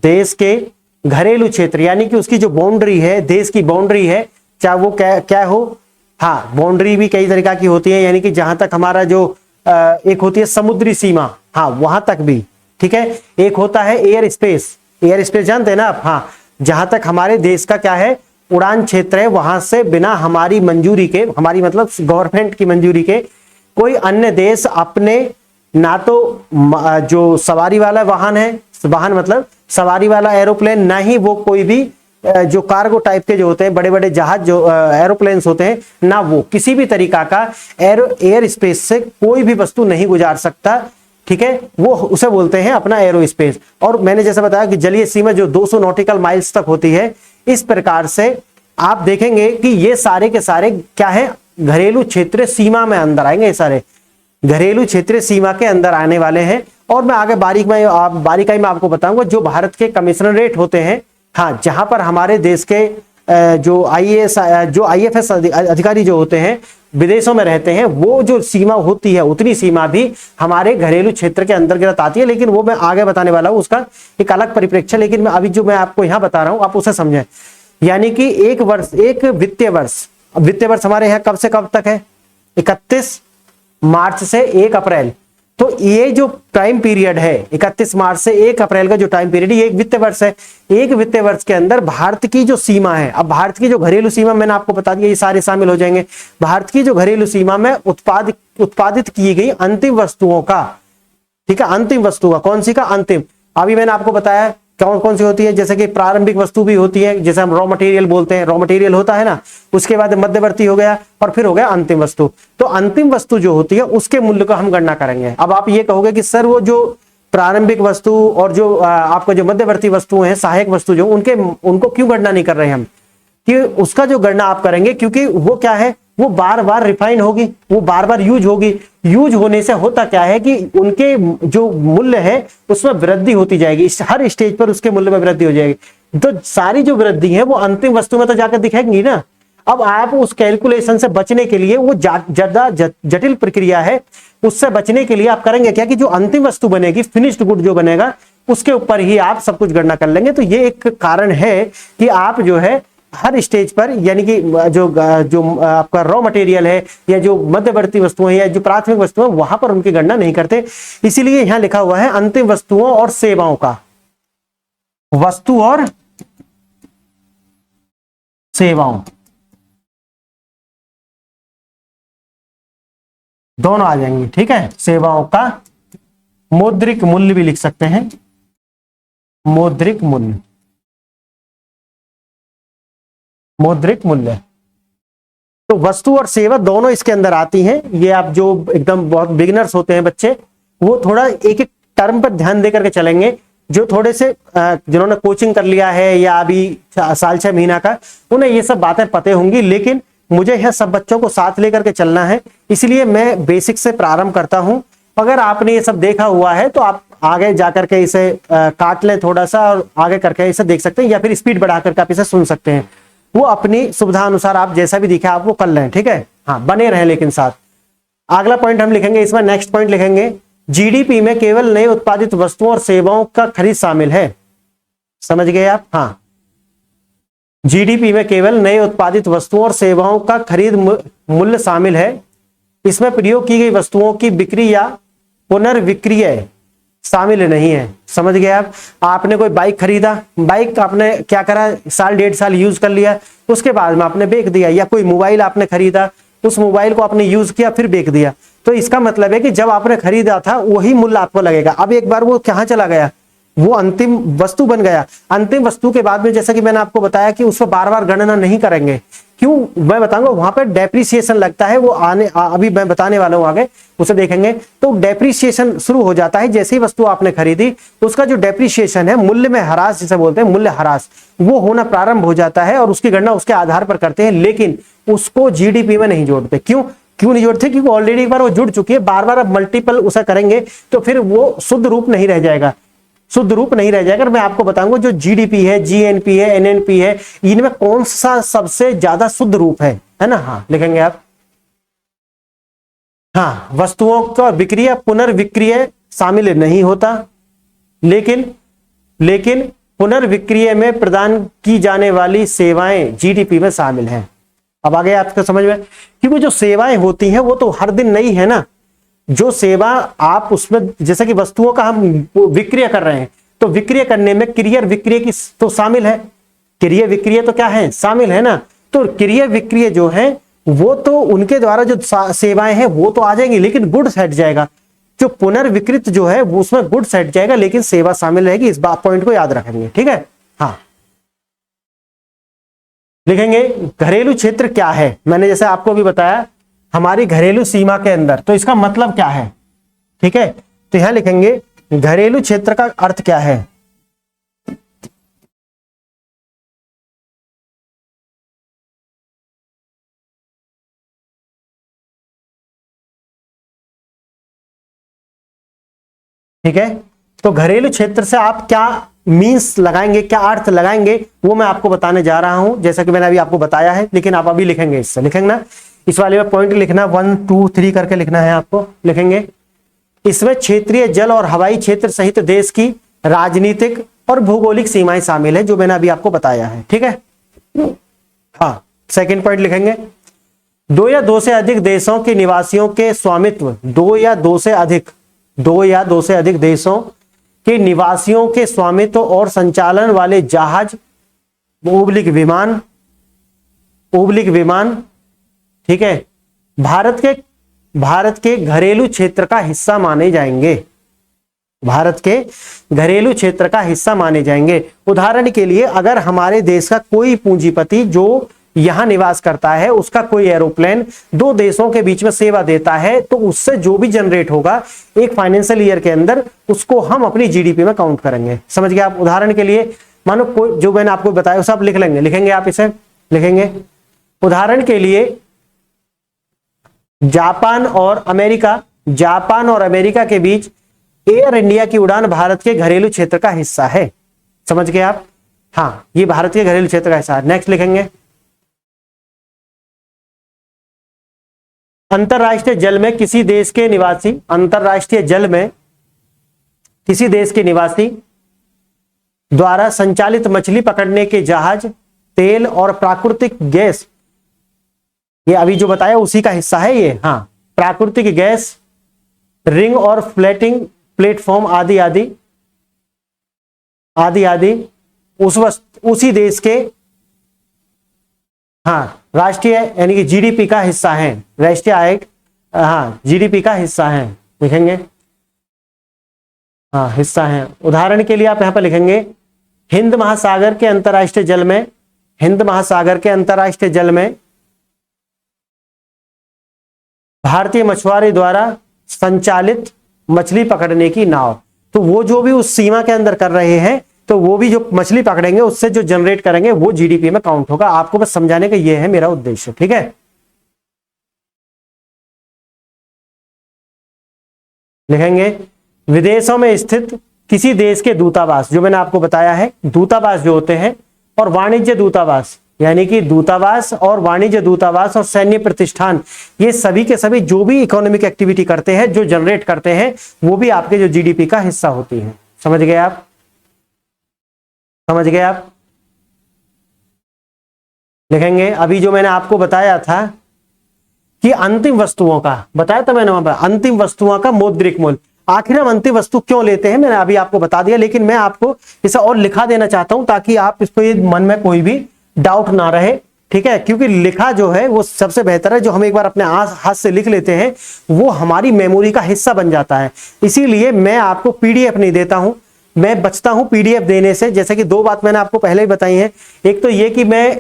देश के घरेलू क्षेत्र यानी कि उसकी जो बाउंड्री है, देश की बाउंड्री है, चाहे वो क्या हो। हाँ, बाउंड्री भी कई तरीका की होती है, यानी कि जहां तक हमारा जो एक होती है समुद्री सीमा, हाँ, वहां तक भी, ठीक है। एक होता है एयर स्पेस, एयर स्पेस जानते हैं ना आप। हाँ, जहां तक हमारे देश का क्या है, उड़ान क्षेत्र है, वहां से बिना हमारी मंजूरी के, हमारी मतलब गवर्नमेंट की मंजूरी के, कोई अन्य देश अपने, ना तो जो सवारी वाला वाहन है, वाहन मतलब सवारी वाला एरोप्लेन, ना ही वो कोई भी जो कार्गो टाइप के जो होते हैं, बड़े बड़े जहाज जो एरोप्लेन्स होते हैं ना, वो किसी भी तरीका का एयर स्पेस से कोई भी वस्तु नहीं गुजार सकता, ठीक है, वो उसे बोलते हैं अपना एरो स्पेस। और मैंने जैसे बताया कि जलीय सीमा जो 200 नॉटिकल माइल्स तक होती है, इस प्रकार से आप देखेंगे कि ये सारे के सारे क्या है, घरेलू क्षेत्र सीमा में अंदर आएंगे, ये सारे घरेलू क्षेत्र सीमा के अंदर आने वाले हैं। और मैं आगे बारीकाई में आपको बताऊंगा जो भारत के कमिश्नरेट होते हैं, हाँ, जहां पर हमारे देश के जो IAS अधिकारी जो होते हैं विदेशों में रहते हैं, वो जो सीमा होती है उतनी सीमा भी हमारे घरेलू क्षेत्र के अंतर्गत आती है, लेकिन वो मैं आगे बताने वाला हूं, उसका एक अलग परिप्रेक्ष्य। लेकिन मैं अभी जो मैं आपको यहां बता रहा हूं आप उसे समझें। यानी कि एक वित्तीय वर्ष हमारे यहाँ कब से कब तक है, 31 मार्च से 1 अप्रैल। तो ये जो टाइम पीरियड है 31 मार्च से 1 अप्रैल का जो टाइम पीरियड है, ये एक वित्तीय वर्ष है। एक वित्तीय वर्ष के अंदर भारत की जो सीमा है, अब भारत की जो घरेलू सीमा मैंने आपको बता दिया, ये सारे शामिल हो जाएंगे। भारत की जो घरेलू सीमा में उत्पादित की गई अंतिम वस्तुओं का, ठीक है, अंतिम वस्तु का, कौन सी का, अंतिम। अभी मैंने आपको बताया कौन कौन सी होती है, जैसे कि प्रारंभिक वस्तु भी होती है, जैसे हम रॉ मटेरियल बोलते हैं, रॉ मटेरियल होता है ना, उसके बाद मध्यवर्ती हो गया और फिर हो गया अंतिम वस्तु। तो अंतिम वस्तु जो होती है उसके मूल्य को हम गणना करेंगे। अब आप ये कहोगे कि सर वो जो प्रारंभिक वस्तु और जो आपका जो मध्यवर्ती वस्तु है, सहायक वस्तु जो, उनको क्यों गणना नहीं कर रहे हम, कि उसका जो गणना आप करेंगे, क्योंकि वो क्या है, वो बार बार रिफाइन होगी, वो बार बार यूज होगी। यूज होने से होता क्या है कि उनके जो मूल्य है उसमें वृद्धि होती जाएगी, हर स्टेज पर उसके मूल्य में वृद्धि हो जाएगी। तो सारी जो वृद्धि है वो अंतिम वस्तु में तो जाकर दिखेगी ना। अब आप उस कैलकुलेशन से बचने के लिए, वो ज्यादा जटिल प्रक्रिया है, उससे बचने के लिए आप करेंगे क्या कि जो अंतिम वस्तु बनेगी, फिनिश्ड गुड जो बनेगा, उसके ऊपर ही आप सब कुछ गणना कर लेंगे। तो ये एक कारण है कि आप जो है हर स्टेज पर, यानी कि जो आपका रॉ मटेरियल है या जो मध्यवर्ती वस्तुएं या जो प्राथमिक वस्तुएं, वहां पर उनकी गणना नहीं करते। इसीलिए यहां लिखा हुआ है अंतिम वस्तुओं और सेवाओं का, वस्तु और सेवाओं दोनों आ जाएंगे, ठीक है। सेवाओं का मौद्रिक मूल्य भी लिख सकते हैं, मौद्रिक मूल्य, मौद्रिक मूल्य। तो वस्तु और सेवा दोनों इसके अंदर आती हैं। ये आप जो एकदम बहुत बिगिनर्स होते हैं बच्चे, वो थोड़ा एक एक टर्म पर ध्यान देकर के चलेंगे। जो थोड़े से जिन्होंने कोचिंग कर लिया है या अभी साल 6 महीना का, उन्हें ये सब बातें पते होंगी, लेकिन मुझे यह सब बच्चों को साथ लेकर के चलना है, इसलिए मैं बेसिक से प्रारंभ करता हूं। अगर आपने ये सब देखा हुआ है तो आप आगे जाकर के इसे काट लें थोड़ा सा और आगे करके इसे देख सकते हैं, या फिर स्पीड बढ़ा करके आप इसे सुन सकते हैं। वो अपनी सुविधा अनुसार आप जैसा भी दिखा आप वो कर लें, ठीक है। हाँ, बने रहें लेकिन साथ। अगला पॉइंट हम लिखेंगे, इसमें नेक्स्ट पॉइंट लिखेंगे, जीडीपी में केवल नए उत्पादित वस्तुओं और सेवाओं का खरीद शामिल है। समझ गए आप? हाँ, जीडीपी में केवल नए उत्पादित वस्तुओं और सेवाओं का खरीद मूल्य शामिल है। इसमें प्रयोग की गई वस्तुओं की बिक्री या पुनर्विक्रय शामिल नहीं है। समझ गए आप? आपने कोई बाइक खरीदा, बाइक आपने क्या करा, साल 1.5 साल यूज कर लिया, उसके बाद में आपने बेच दिया, या कोई मोबाइल आपने खरीदा, उस मोबाइल को आपने यूज किया फिर बेच दिया। तो इसका मतलब है कि जब आपने खरीदा था वही मूल्य आपको लगेगा। अब एक बार वो कहाँ चला गया, वो अंतिम वस्तु बन गया। अंतिम वस्तु के बाद में जैसा कि मैंने आपको बताया कि उस पर बार बार गणना नहीं करेंगे। क्यों, मैं बताऊंगा, वहां पर डेप्रिसिएशन लगता है, वो अभी मैं बताने वाला हूं, आगे उसे देखेंगे। तो डेप्रिसिएशन शुरू हो जाता है जैसे ही वस्तु आपने खरीदी, उसका जो डेप्रिसिएशन है, मूल्य में ह्रास जिसे बोलते हैं, मूल्य ह्रास, वो होना प्रारंभ हो जाता है और उसकी गणना उसके आधार पर करते हैं, लेकिन उसको जीडीपी में नहीं जोड़ते। क्यों नहीं जोड़ते? क्योंकि ऑलरेडी एक बार वो जुड़ चुकी है, बार बार अब मल्टीपल उसे करेंगे तो फिर वो शुद्ध रूप नहीं रह जाएगा, शुद्ध रूप नहीं रह जाएगा। मैं आपको बताऊंगा जो जीडीपी है, जीएनपी है, एनएनपी है, इनमें कौन सा सबसे ज्यादा शुद्ध रूप है ना। हाँ, लिखेंगे आप। हाँ, वस्तुओं का बिक्री या पुनर्विक्रय शामिल नहीं होता, लेकिन पुनर्विक्रय में प्रदान की जाने वाली सेवाएं जीडीपी में शामिल हैं। अब आगे आपको समझ में, क्योंकि जो सेवाएं होती हैं वो तो हर दिन नई है ना। जो सेवा आप उसमें, जैसे कि वस्तुओं का हम विक्रय कर रहे हैं, तो विक्रय करने में क्रिय विक्रय की तो शामिल है, क्रिय विक्रय तो क्या है, शामिल है ना। तो क्रिय विक्रय जो है वो तो उनके द्वारा जो सेवाएं हैं वो तो आ जाएंगी, लेकिन गुड्स हट जाएगा। जो पुनर्विकृत जो है वो उसमें गुड्स हट जाएगा, लेकिन सेवा शामिल रहेगी। इस बात पॉइंट को याद रखेंगे, ठीक है। हाँ, लिखेंगे घरेलू क्षेत्र क्या है, मैंने जैसे आपको भी बताया हमारी घरेलू सीमा के अंदर, तो इसका मतलब क्या है, ठीक है। तो यहां लिखेंगे घरेलू क्षेत्र का अर्थ क्या है। ठीक है, तो घरेलू क्षेत्र से आप क्या मीन्स लगाएंगे, क्या अर्थ लगाएंगे, वो मैं आपको बताने जा रहा हूं, जैसा कि मैंने अभी आपको बताया है, लेकिन आप अभी लिखेंगे, इससे लिखेंगे ना, इस वाले में पॉइंट लिखना 1 2 3 करके लिखना है आपको। लिखेंगे इसमें क्षेत्रीय जल और हवाई क्षेत्र सहित देश की राजनीतिक और भौगोलिक सीमाएं शामिल है, जो मैंने अभी आपको बताया है, ठीक है। हाँ, सेकेंड पॉइंट लिखेंगे 2 या 2 से अधिक देशों के निवासियों के स्वामित्व, 2 या 2 से अधिक देशों के निवासियों के स्वामित्व और संचालन वाले जहाज ओब्लिक विमान, ठीक है, भारत के घरेलू क्षेत्र का हिस्सा माने जाएंगे, भारत के घरेलू क्षेत्र का हिस्सा माने जाएंगे। उदाहरण के लिए अगर हमारे देश का कोई पूंजीपति जो यहां निवास करता है, उसका कोई एरोप्लेन 2 देशों के बीच में सेवा देता है, तो उससे जो भी जनरेट होगा एक फाइनेंशियल ईयर के अंदर, उसको हम अपनी जीडीपी में काउंट करेंगे। समझ गए आप। उदाहरण के लिए मानो कोई, जो मैंने आपको बताया सब लिख लेंगे, लिखेंगे आप इसे, लिखेंगे उदाहरण के लिए जापान और अमेरिका के बीच एयर इंडिया की उड़ान भारत के घरेलू क्षेत्र का हिस्सा है। समझ गए आप। हाँ, ये भारत के घरेलू क्षेत्र का हिस्सा है। नेक्स्ट लिखेंगे अंतरराष्ट्रीय जल में किसी देश के निवासी द्वारा संचालित मछली पकड़ने के जहाज तेल और प्राकृतिक गैस, ये अभी जो बताया उसी का हिस्सा है ये। हाँ, प्राकृतिक गैस, रिंग और फ्लोटिंग प्लेटफॉर्म आदि उसी देश के हाँ राष्ट्रीय यानी कि जीडीपी का हिस्सा है, राष्ट्रीय आय, हाँ जीडीपी का हिस्सा है, लिखेंगे हाँ हिस्सा है। उदाहरण के लिए आप यहां पर लिखेंगे हिंद महासागर के अंतरराष्ट्रीय जल में भारतीय मछुआरे द्वारा संचालित मछली पकड़ने की नाव, तो वो जो भी उस सीमा के अंदर कर रहे हैं, तो वो भी जो मछली पकड़ेंगे उससे जो जनरेट करेंगे वो जीडीपी में काउंट होगा। आपको बस समझाने का ये है मेरा उद्देश्य, ठीक है। लिखेंगे विदेशों में स्थित किसी देश के दूतावास, जो मैंने आपको बताया है दूतावास जो होते हैं, और वाणिज्य दूतावास यानी कि दूतावास और वाणिज्य दूतावास और सैन्य प्रतिष्ठान, ये सभी के सभी जो भी इकोनॉमिक एक्टिविटी करते हैं, जो जनरेट करते हैं, वो भी आपके जो जीडीपी का हिस्सा होती है। समझ गए आप। लिखेंगे अभी जो मैंने आपको बताया था कि अंतिम वस्तुओं का बताया था मैंने, वहां पर अंतिम वस्तुओं का मौद्रिक मूल्य, आखिर हम अंतिम वस्तु क्यों लेते हैं मैंने अभी आपको बता दिया, लेकिन मैं आपको इसे और लिखा देना चाहता हूं ताकि आप इसको मन में कोई भी डाउट ना रहे, ठीक है। क्योंकि लिखा जो है वो सबसे बेहतर है, जो हम एक बार अपने हाथ से लिख लेते हैं वो हमारी मेमोरी का हिस्सा बन जाता है। इसीलिए मैं आपको पीडीएफ नहीं देता हूं, मैं बचता हूं पीडीएफ देने से। जैसे कि 2 बात मैंने आपको पहले ही बताई है, एक तो ये कि मैं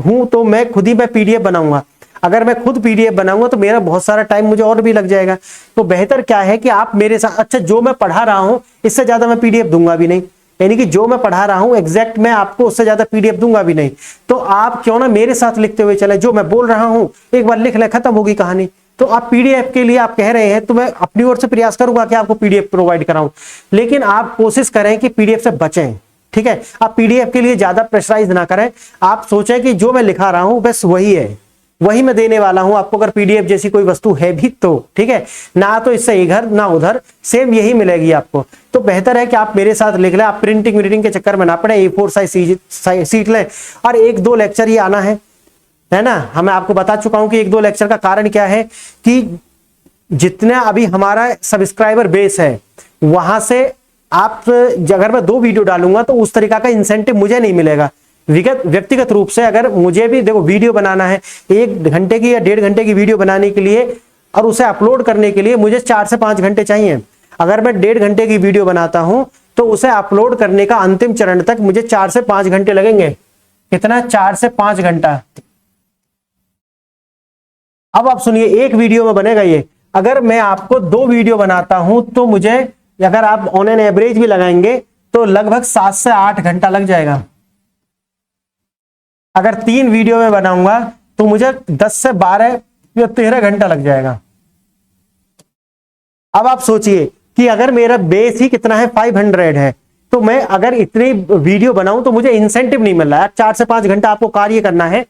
हूं तो मैं खुद ही मैं पीडीएफ बनाऊंगा, अगर मैं खुद पीडीएफ बनाऊंगा तो मेरा बहुत सारा टाइम मुझे और भी लग जाएगा। तो बेहतर क्या है कि आप मेरे साथ, अच्छा जो मैं पढ़ा रहा हूं इससे ज्यादा मैं पीडीएफ दूंगा भी नहीं, यानी कि जो मैं पढ़ा रहा हूं एग्जैक्ट मैं आपको उससे ज्यादा पीडीएफ दूंगा भी नहीं। तो आप क्यों ना मेरे साथ लिखते हुए चले, जो मैं बोल रहा हूं एक बार लिख ले, खत्म होगी कहानी। तो आप पीडीएफ के लिए आप कह रहे हैं तो मैं अपनी ओर से प्रयास करूंगा कि आपको पीडीएफ प्रोवाइड कराऊं, लेकिन आप कोशिश करें कि पीडीएफ से बचें, ठीक है। आप पीडीएफ के लिए ज्यादा प्रेशराइज ना करें, आप सोचें कि जो मैं लिखा रहा हूं बस वही है, वही मैं देने वाला हूं आपको। अगर पीडीएफ जैसी कोई वस्तु है भी तो ठीक है, ना तो इससे इधर ना उधर, सेम यही मिलेगी आपको। तो बेहतर है कि आप मेरे साथ लिख लें, आप प्रिंटिंग के चक्कर में ना पड़े, A4 साइज सीट लें। और 1-2 लेक्चर ही आना है ना। हमें आपको बता चुका हूं कि 1-2 लेक्चर का कारण क्या है कि जितना अभी हमारा सब्सक्राइबर बेस है वहां से आप, अगर मैं 2 वीडियो डालूंगा तो उस तरीका का इंसेंटिव मुझे नहीं मिलेगा। व्यक्तिगत रूप से अगर मुझे भी देखो वीडियो बनाना है, 1 घंटे की या 1.5 घंटे की वीडियो बनाने के लिए और उसे अपलोड करने के लिए मुझे 4 से 5 घंटे चाहिए। अगर मैं 1.5 घंटे की वीडियो बनाता हूं तो उसे अपलोड करने का अंतिम चरण तक मुझे 4 से 5 घंटे लगेंगे, कितना, 4 से 5 घंटा। अब आप सुनिए, एक वीडियो में बनेगा ये। अगर मैं आपको 2 वीडियो बनाता हूं तो मुझे, अगर आप ऑन एन एवरेज भी लगाएंगे तो लगभग 7 से 8 घंटा लग जाएगा। अगर 3 वीडियो में बनाऊंगा तो मुझे 10 से 12 या 13 घंटा लग जाएगा। अब आप सोचिए कि अगर मेरा बेस ही कितना है, 500 है, तो मैं अगर इतनी वीडियो बनाऊं तो मुझे इंसेंटिव नहीं मिल रहा है। 4 से 5 घंटा आपको कार्य करना है,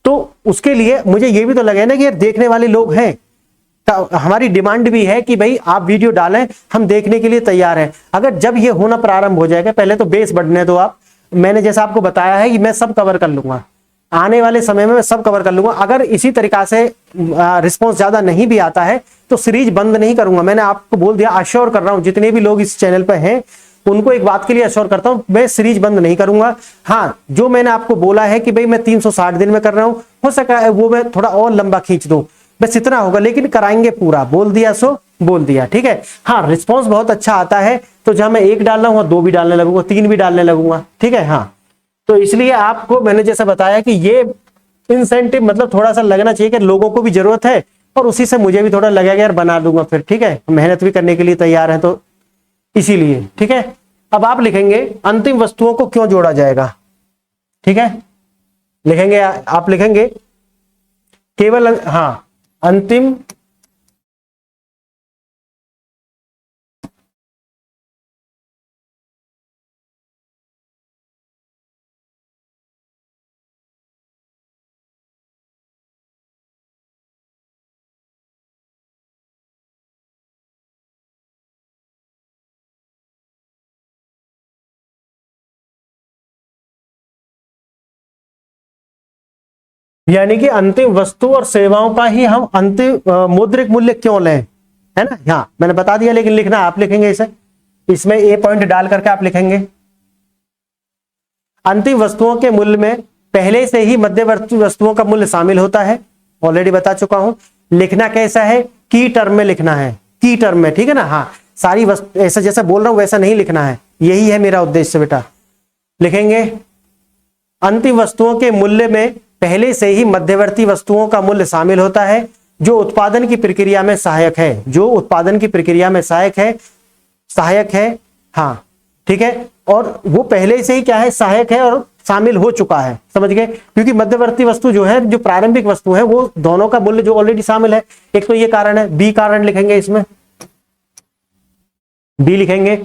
तो उसके लिए मुझे ये भी तो लगे ना कि यार देखने वाले लोग हैं, हमारी डिमांड भी है कि भाई आप वीडियो डालें, हम देखने के लिए तैयार हैं। अगर जब ये होना प्रारंभ हो जाएगा, पहले तो बेस बढ़ने दो आप। मैंने जैसा आपको बताया है कि मैं सब कवर कर लूंगा, आने वाले समय में मैं सब कवर कर लूंगा। अगर इसी तरीका से रिस्पॉन्स ज्यादा नहीं भी आता है तो सीरीज बंद नहीं करूंगा। मैंने आपको बोल दिया, अश्योर कर रहा हूं, जितने भी लोग इस चैनल पर हैं उनको एक बात के लिए अश्योर करता हूं, मैं सीरीज बंद नहीं करूंगा। हाँ, जो मैंने आपको बोला है कि भाई मैं 360 दिन में कर रहा हूं, हो सका है वो मैं थोड़ा और लंबा खींच दूं, बस इतना होगा, लेकिन कराएंगे पूरा। बोल दिया सो बोल दिया, ठीक है। हाँ, रिस्पॉन्स बहुत अच्छा आता है तो जहां मैं 1 डाल रहा हूं 2 भी डालने लगूंगा, 3 भी डालने लगूंगा, ठीक है। हाँ, तो इसलिए आपको मैंने जैसा बताया कि ये इंसेंटिव मतलब थोड़ा सा लगना चाहिए कि लोगों को भी जरूरत है, और उसी से मुझे भी थोड़ा लगेगा यार बना दूंगा फिर, ठीक है। मेहनत भी करने के लिए तैयार है, तो इसीलिए, ठीक है। अब आप लिखेंगे अंतिम वस्तुओं को क्यों जोड़ा जाएगा, ठीक है। लिखेंगे, आप लिखेंगे केवल, हाँ, अंतिम यानी कि अंतिम वस्तु और सेवाओं का ही हम अंतिम मौद्रिक मूल्य क्यों लें, है ना। हाँ, मैंने बता दिया, लेकिन लिखना आप लिखेंगे इसे, इसमें ए पॉइंट डाल करके आप लिखेंगे अंतिम वस्तुओं के मूल्य में पहले से ही मध्यवर्ती वस्तुओं का मूल्य शामिल होता है। ऑलरेडी बता चुका हूं। लिखना कैसा है, की टर्म में लिखना है, की टर्म में, ठीक है ना। हाँ, सारी वस्तु ऐसा जैसा बोल रहा हूं वैसा नहीं लिखना है, यही है मेरा उद्देश्य बेटा। लिखेंगे अंतिम वस्तुओं के मूल्य में पहले से ही मध्यवर्ती वस्तुओं का मूल्य शामिल होता है जो उत्पादन की प्रक्रिया में सहायक है, जो उत्पादन की प्रक्रिया में सहायक है, हाँ, ठीक है। और वो पहले से ही क्या है, सहायक है और शामिल हो चुका है, समझ गए। क्योंकि मध्यवर्ती वस्तु जो है, जो प्रारंभिक वस्तु है, वो दोनों का मूल्य जो ऑलरेडी शामिल है। एक तो ये कारण है, बी कारण लिखेंगे, इसमें बी लिखेंगे।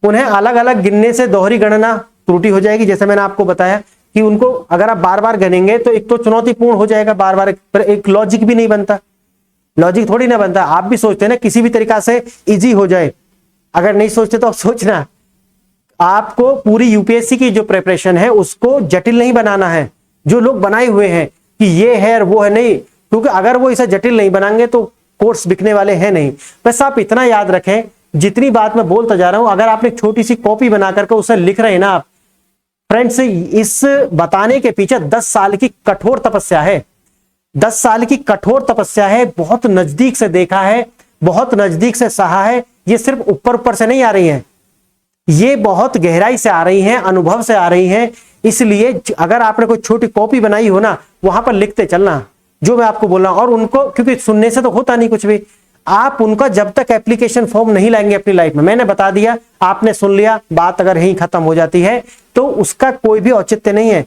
उन्हें अलग अलग गिनने से दोहरी गणना त्रुटि हो जाएगी, जैसे मैंने आपको बताया कि उनको अगर आप बार बार गिनेंगे तो एक तो चुनौतीपूर्ण हो जाएगा, बार बार एक लॉजिक भी नहीं बनता, लॉजिक थोड़ी ना बनता। आप भी सोचते हैं ना किसी भी तरीका से इजी हो जाए, अगर नहीं सोचते तो आप सोचना, आपको पूरी यूपीएससी की जो प्रिपरेशन है उसको जटिल नहीं बनाना है, जो लोग बनाए हुए हैं कि ये है और वो है, नहीं। क्योंकि अगर वो इसे जटिल नहीं बनाएंगे तो कोर्स बिकने वाले हैं नहीं। बस आप इतना याद रखें, जितनी बात मैं बोलता जा रहा हूं, अगर आप एक छोटी सी कॉपी बना करके उसे लिख रहे हैं ना आप, फ्रेंड्स, इस बताने के पीछे 10 साल की कठोर तपस्या है, 10 साल की कठोर तपस्या है। बहुत नजदीक से देखा है, बहुत नजदीक से सहा है। ये सिर्फ ऊपर ऊपर से नहीं आ रही हैं, ये बहुत गहराई से आ रही हैं, अनुभव से आ रही हैं। इसलिए अगर आपने कोई छोटी कॉपी बनाई हो ना, वहां पर लिखते चलना जो मैं आपको बोल रहा हूं। और उनको, क्योंकि सुनने से तो होता नहीं कुछ भी, आप उनका जब तक एप्लीकेशन फॉर्म नहीं लाएंगे अपनी लाइफ में, मैंने बता दिया, आपने सुन लिया, बात अगर यहीं खत्म हो जाती है तो उसका कोई भी औचित्य नहीं है,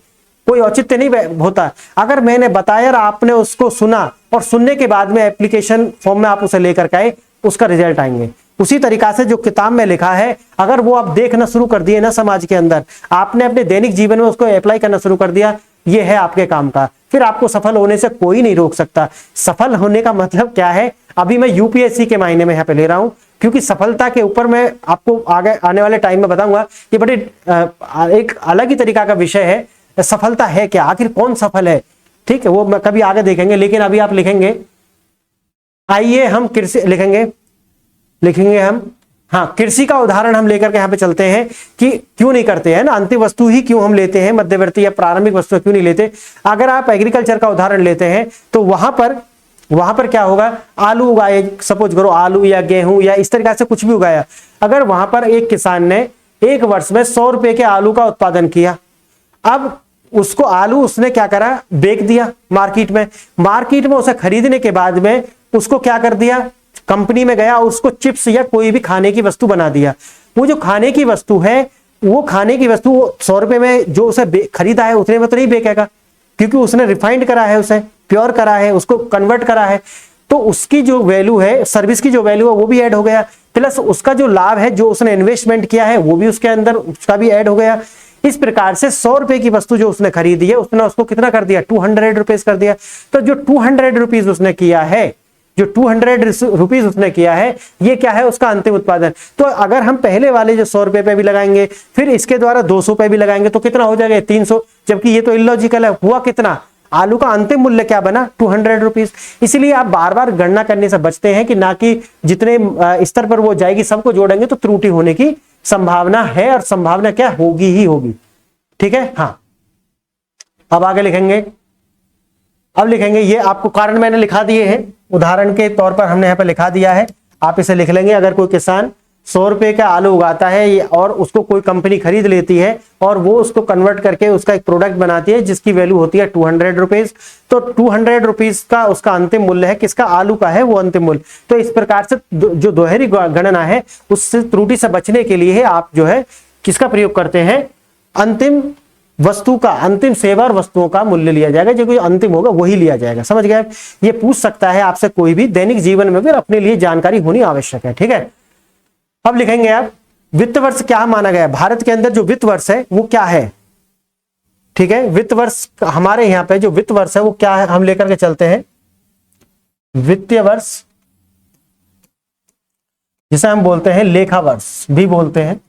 कोई औचित्य नहीं होता। अगर मैंने बताया और आपने उसको सुना और सुनने के बाद में एप्लीकेशन फॉर्म में आप उसे लेकर के आए, उसका रिजल्ट आएंगे। उसी तरीका से जो किताब में लिखा है, अगर वो आप देखना शुरू कर दिए ना समाज के अंदर, आपने अपने दैनिक जीवन में उसको अप्लाई करना शुरू कर दिया, ये है आपके काम का, फिर आपको सफल होने से कोई नहीं रोक सकता। सफल होने का मतलब क्या है, अभी मैं यूपीएससी के मायने में यहाँ पे ले रहा हूं, क्योंकि सफलता के ऊपर मैं आपको आगे आने वाले टाइम में बताऊंगा। ये बड़े एक अलग ही तरीका का विषय है, सफलता है क्या, आखिर कौन सफल है, ठीक है, वो मैं कभी आगे देखेंगे। लेकिन अभी आप लिखेंगे, आइए हम कृषि लिखेंगे हम, हाँ, कृषि का उदाहरण हम लेकर के यहाँ पे चलते हैं कि क्यों नहीं करते हैं ना, अंतिम वस्तु ही क्यों हम लेते हैं, मध्यवर्ती या प्रारंभिक वस्तु क्यों नहीं लेते। अगर आप एग्रीकल्चर का उदाहरण लेते हैं तो वहां पर क्या होगा, आलू उगाए, सपोज करो आलू या गेहूं या इस तरीके से कुछ भी उगाया। अगर वहां पर एक किसान ने एक वर्ष में 100 रुपए के आलू का उत्पादन किया, अब उसको आलू उसने क्या करा, बेच दिया मार्केट में उसे खरीदने के बाद में उसको क्या कर दिया, कंपनी में गया, उसको चिप्स या कोई भी खाने की वस्तु बना दिया। वो जो खाने की वस्तु है, वो खाने की वस्तु 100 रुपए में जो उसे खरीदा है उतने में तो नहीं बेचेगा, क्योंकि उसने रिफाइंड करा है, उसे प्योर करा है, उसको कन्वर्ट करा है, तो उसकी जो वैल्यू है, सर्विस की जो वैल्यू है वो भी ऐड हो गया, प्लस उसका जो लाभ है जो उसने इन्वेस्टमेंट किया है वो भी उसके अंदर उसका भी ऐड हो गया। इस प्रकार से 100 रुपए की वस्तु जो उसने खरीदी है उसने उसको कितना कर दिया, 200 रुपीज कर दिया। तो जो 200 रुपीज उसने किया है, जो 200 रुपीज उसने किया है, ये क्या है, उसका अंतिम उत्पादन। तो अगर हम पहले वाले जो 100 रुपए पे भी लगाएंगे, फिर इसके द्वारा 200 पे भी लगाएंगे, तो कितना हो जाएगा, 300, जबकि ये तो इलॉजिकल है। हुआ कितना, आलू का अंतिम मूल्य क्या बना, 200 रुपीज। इसलिए आप बार बार गणना करने से बचते हैं कि ना कि जितने स्तर पर वो जाएगी सबको जोड़ेंगे तो त्रुटि होने की संभावना है, और संभावना क्या होगी ही होगी। ठीक है, हाँ। अब आगे लिखेंगे, अब लिखेंगे, ये आपको कारण मैंने लिखा दिए हैं, उदाहरण के तौर पर हमने यहां पर लिखा दिया है, आप इसे लिख लेंगे। अगर कोई किसान 100 रुपए का आलू उगाता है और उसको कोई कंपनी खरीद लेती है और वो उसको कन्वर्ट करके उसका एक प्रोडक्ट बनाती है जिसकी वैल्यू होती है 200 रुपीज, तो 200 रुपीज का उसका अंतिम मूल्य है, किसका, आलू का है वो अंतिम मूल्य। तो इस प्रकार से जो दोहरी गणना है उससे त्रुटि से बचने के लिए आप जो है किसका प्रयोग करते हैं, अंतिम वस्तु का, अंतिम सेवा और वस्तुओं का मूल्य लिया जाएगा, जो कोई अंतिम होगा वही लिया जाएगा। समझ गए। ये पूछ सकता है आपसे कोई भी, दैनिक जीवन में भी अपने लिए जानकारी होनी आवश्यक है। ठीक है, अब लिखेंगे आप, वित्त वर्ष क्या माना गया, भारत के अंदर जो वित्त वर्ष है वो क्या है। ठीक है, वित्त वर्ष हमारे यहां पे जो वित्त वर्ष है वो क्या है, हम लेकर के चलते हैं वित्तीय वर्ष, जिसे हम बोलते हैं लेखा वर्ष भी बोलते हैं।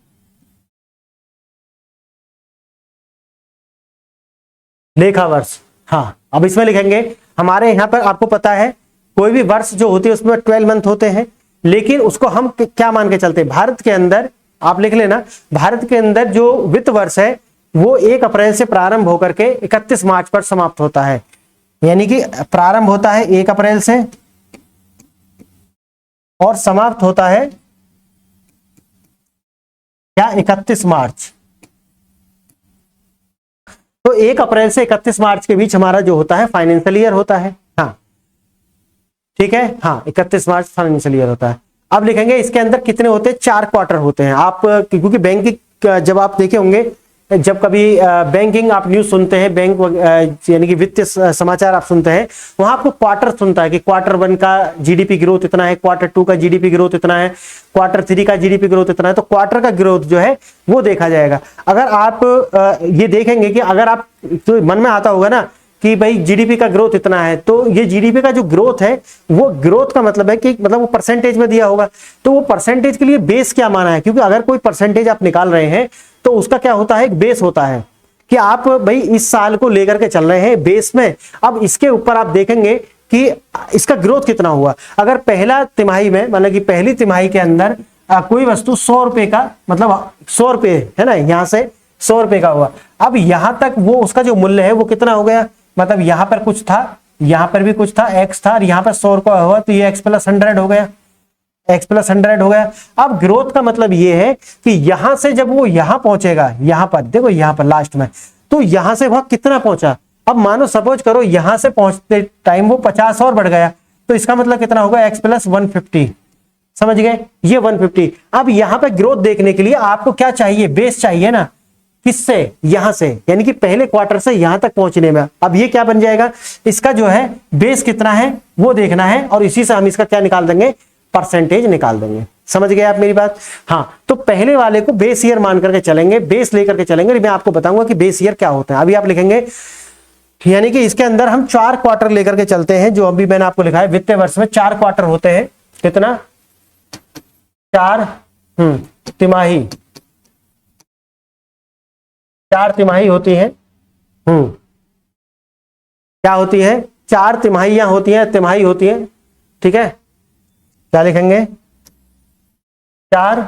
लेखा वर्ष, हाँ। अब इसमें लिखेंगे, हमारे यहां पर आपको पता है कोई भी वर्ष जो होती है उसमें 12 मंथ होते हैं, लेकिन उसको हम क्या मान के चलते हैं, भारत के अंदर आप लिख लेना, भारत के अंदर जो वित्त वर्ष है वो 1 अप्रैल से प्रारंभ होकर के 31 मार्च पर समाप्त होता है। यानी कि प्रारंभ होता है 1 अप्रैल से और समाप्त होता है क्या, 31 मार्च। तो 1 अप्रैल से 31 मार्च के बीच हमारा जो होता है फाइनेंशियल ईयर होता है। हाँ ठीक है, हाँ 31 मार्च फाइनेंशियल ईयर होता है। अब लिखेंगे इसके अंदर कितने होते हैं, 4 क्वार्टर होते हैं। आप क्योंकि बैंकिंग जब आप देखे होंगे, जब कभी बैंकिंग आप न्यूज सुनते हैं, बैंक यानी कि वित्तीय समाचार आप सुनते हैं, वहां आपको क्वार्टर सुनता है कि क्वार्टर 1 का जीडीपी ग्रोथ इतना है, क्वार्टर 2 का जीडीपी ग्रोथ इतना है, क्वार्टर 3 का जीडीपी ग्रोथ इतना है। तो क्वार्टर का ग्रोथ जो है वो देखा जाएगा। अगर आप ये देखेंगे कि अगर आप, तो मन में आता होगा ना कि भाई जीडीपी का ग्रोथ इतना है, तो ये जीडीपी का जो ग्रोथ है वो ग्रोथ का मतलब है कि मतलब वो परसेंटेज में दिया होगा। तो वो परसेंटेज के लिए बेस क्या माना है, क्योंकि अगर कोई परसेंटेज आप निकाल रहे हैं तो उसका क्या होता है, एक बेस होता है कि आप भाई इस साल को लेकर के चल रहे हैं बेस में। अब इसके ऊपर आप देखेंगे कि इसका ग्रोथ कितना हुआ। अगर पहला तिमाही में, मतलब कि पहली तिमाही के अंदर कोई वस्तु 100 रुपए का, मतलब 100 रुपए है ना, यहां से 100 रुपए का हुआ, अब यहां तक वो उसका जो मूल्य है वो कितना हो गया, मतलब यहां पर कुछ था, यहां पर भी कुछ था, एक्स था, और यहां पर 100 रुपया हुआ, तो ये एक्स प्लस 100 हो गया, एक्स प्लस 100 हो गया। अब ग्रोथ का मतलब ये है कि यहां से जब वो यहां पहुंचेगा, यहां पर देखो, यहां पर लास्ट में, तो यहां से वह कितना पहुंचा। अब मानो सपोज करो यहां से पहुंचते टाइम वो 50 और बढ़ गया, तो इसका मतलब कितना होगा, एक्स प्लस 150। समझ गए, ये 150। अब यहां पर ग्रोथ देखने के लिए आपको क्या चाहिए, बेस चाहिए ना, किससे, यहां से, यानी कि पहले क्वार्टर से यहां तक पहुंचने में। अब ये क्या बन जाएगा, इसका जो है बेस कितना है वो देखना है, और इसी से हम इसका क्या निकाल देंगे, परसेंटेज निकाल देंगे। समझ गए आप मेरी बात। हाँ, तो पहले वाले को बेस ईयर मान करके चलेंगे, बेस लेकर के चलेंगे। मैं आपको बताऊंगा कि बेस ईयर क्या होता है। अभी आप लिखेंगे, यानी कि इसके अंदर हम 4 क्वार्टर लेकर के चलते हैं, जो अभी मैंने आपको लिखा है, वित्तीय वर्ष में 4 क्वार्टर होते हैं। कितना, 4 तिमाही, 4 तिमाही होती है। क्या होती है, 4 तिमाहियां होती हैं, तिमाही होती है। ठीक है, क्या लिखेंगे, 4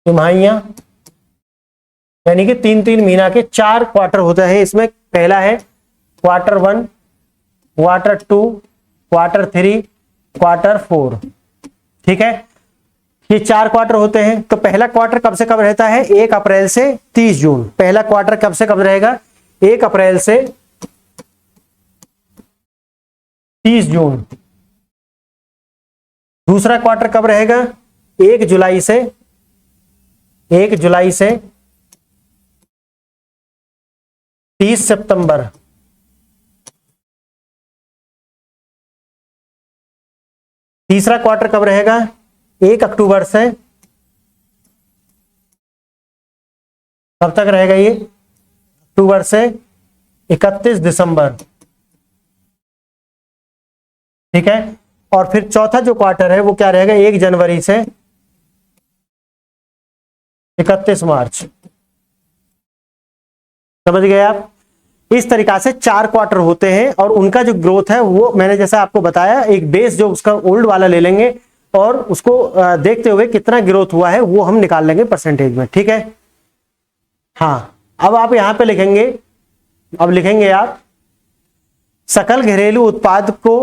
तिमाहियां, यानी कि 3-3 महीना के 4 क्वार्टर होते हैं इसमें। पहला है क्वार्टर 1, क्वार्टर 2, क्वार्टर 3, क्वार्टर 4। ठीक है, ये 4 क्वार्टर होते हैं। तो पहला क्वार्टर कब से कब रहता है? 1 अप्रैल से 30 जून। पहला क्वार्टर कब से कब रहेगा? 1 अप्रैल से 30 जून। दूसरा क्वार्टर कब रहेगा? 1 जुलाई से 30 सितंबर। तीसरा क्वार्टर कब रहेगा? 1 अक्टूबर से कब तक रहेगा? ये अक्टूबर से 31 दिसंबर। ठीक है। और फिर चौथा जो क्वार्टर है वो क्या रहेगा? 1 जनवरी से 31 मार्च। समझ गए आप? इस तरीका से 4 क्वार्टर होते हैं और उनका जो ग्रोथ है वो मैंने जैसा आपको बताया, एक बेस जो उसका ओल्ड वाला ले लेंगे और उसको देखते हुए कितना ग्रोथ हुआ है वो हम निकाल लेंगे परसेंटेज में। ठीक है। हाँ, अब आप यहां पे लिखेंगे, अब लिखेंगे आप सकल घरेलू उत्पाद को,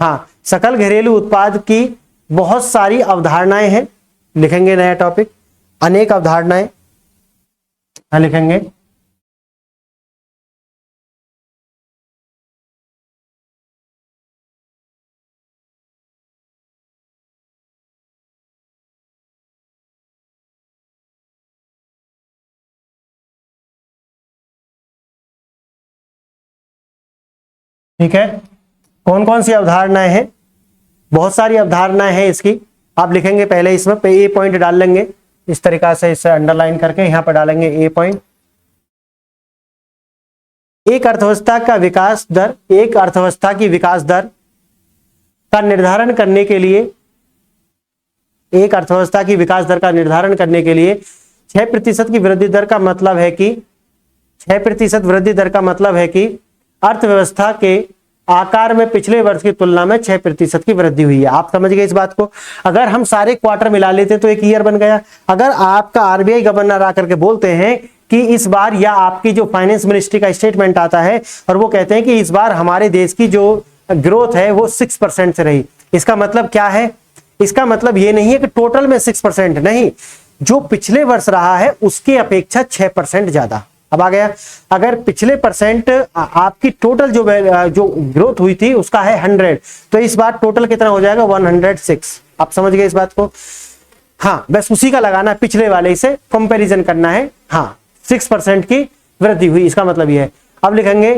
हाँ, सकल घरेलू उत्पाद की बहुत सारी अवधारणाएं हैं। लिखेंगे नया टॉपिक, अनेक अवधारणाएं। हाँ, लिखेंगे ठीक है। कौन कौन सी अवधारणाएं हैं? बहुत सारी अवधारणाएं हैं इसकी। आप लिखेंगे पहले इसमें पे ए पॉइंट डाल लेंगे इस तरीका से, इसे अंडरलाइन करके यहां पर डालेंगे ए पॉइंट। एक अर्थव्यवस्था का विकास दर, एक अर्थव्यवस्था की विकास दर का निर्धारण करने के लिए, एक अर्थव्यवस्था की विकास दर का निर्धारण करने के लिए 6% की वृद्धि दर का मतलब है कि 6% वृद्धि दर का मतलब है कि अर्थव्यवस्था के आकार में पिछले वर्ष की तुलना में 6% की वृद्धि हुई है। आप समझ गए इस बात को? अगर हम सारे क्वार्टर मिला लेते तो एक ईयर बन गया। अगर आपका आरबीआई गवर्नर आकर के बोलते हैं कि इस बार, या आपकी जो फाइनेंस मिनिस्ट्री का स्टेटमेंट आता है और वो कहते हैं कि इस बार हमारे देश की जो ग्रोथ है वो 6% से रही, इसका मतलब क्या है? इसका मतलब ये नहीं है कि टोटल में 6%, नहीं, जो पिछले वर्ष रहा है उसकी अपेक्षा 6% ज्यादा। अब आ गया, अगर पिछले परसेंट आपकी टोटल जो ग्रोथ हुई थी उसका है 100, तो इस बार टोटल कितना हो जाएगा? 106। आप समझ गए इस बात को? हाँ, बस उसी का लगाना है, पिछले वाले से कंपैरिजन करना है। हाँ, 6% की वृद्धि हुई, इसका मतलब यह है। अब लिखेंगे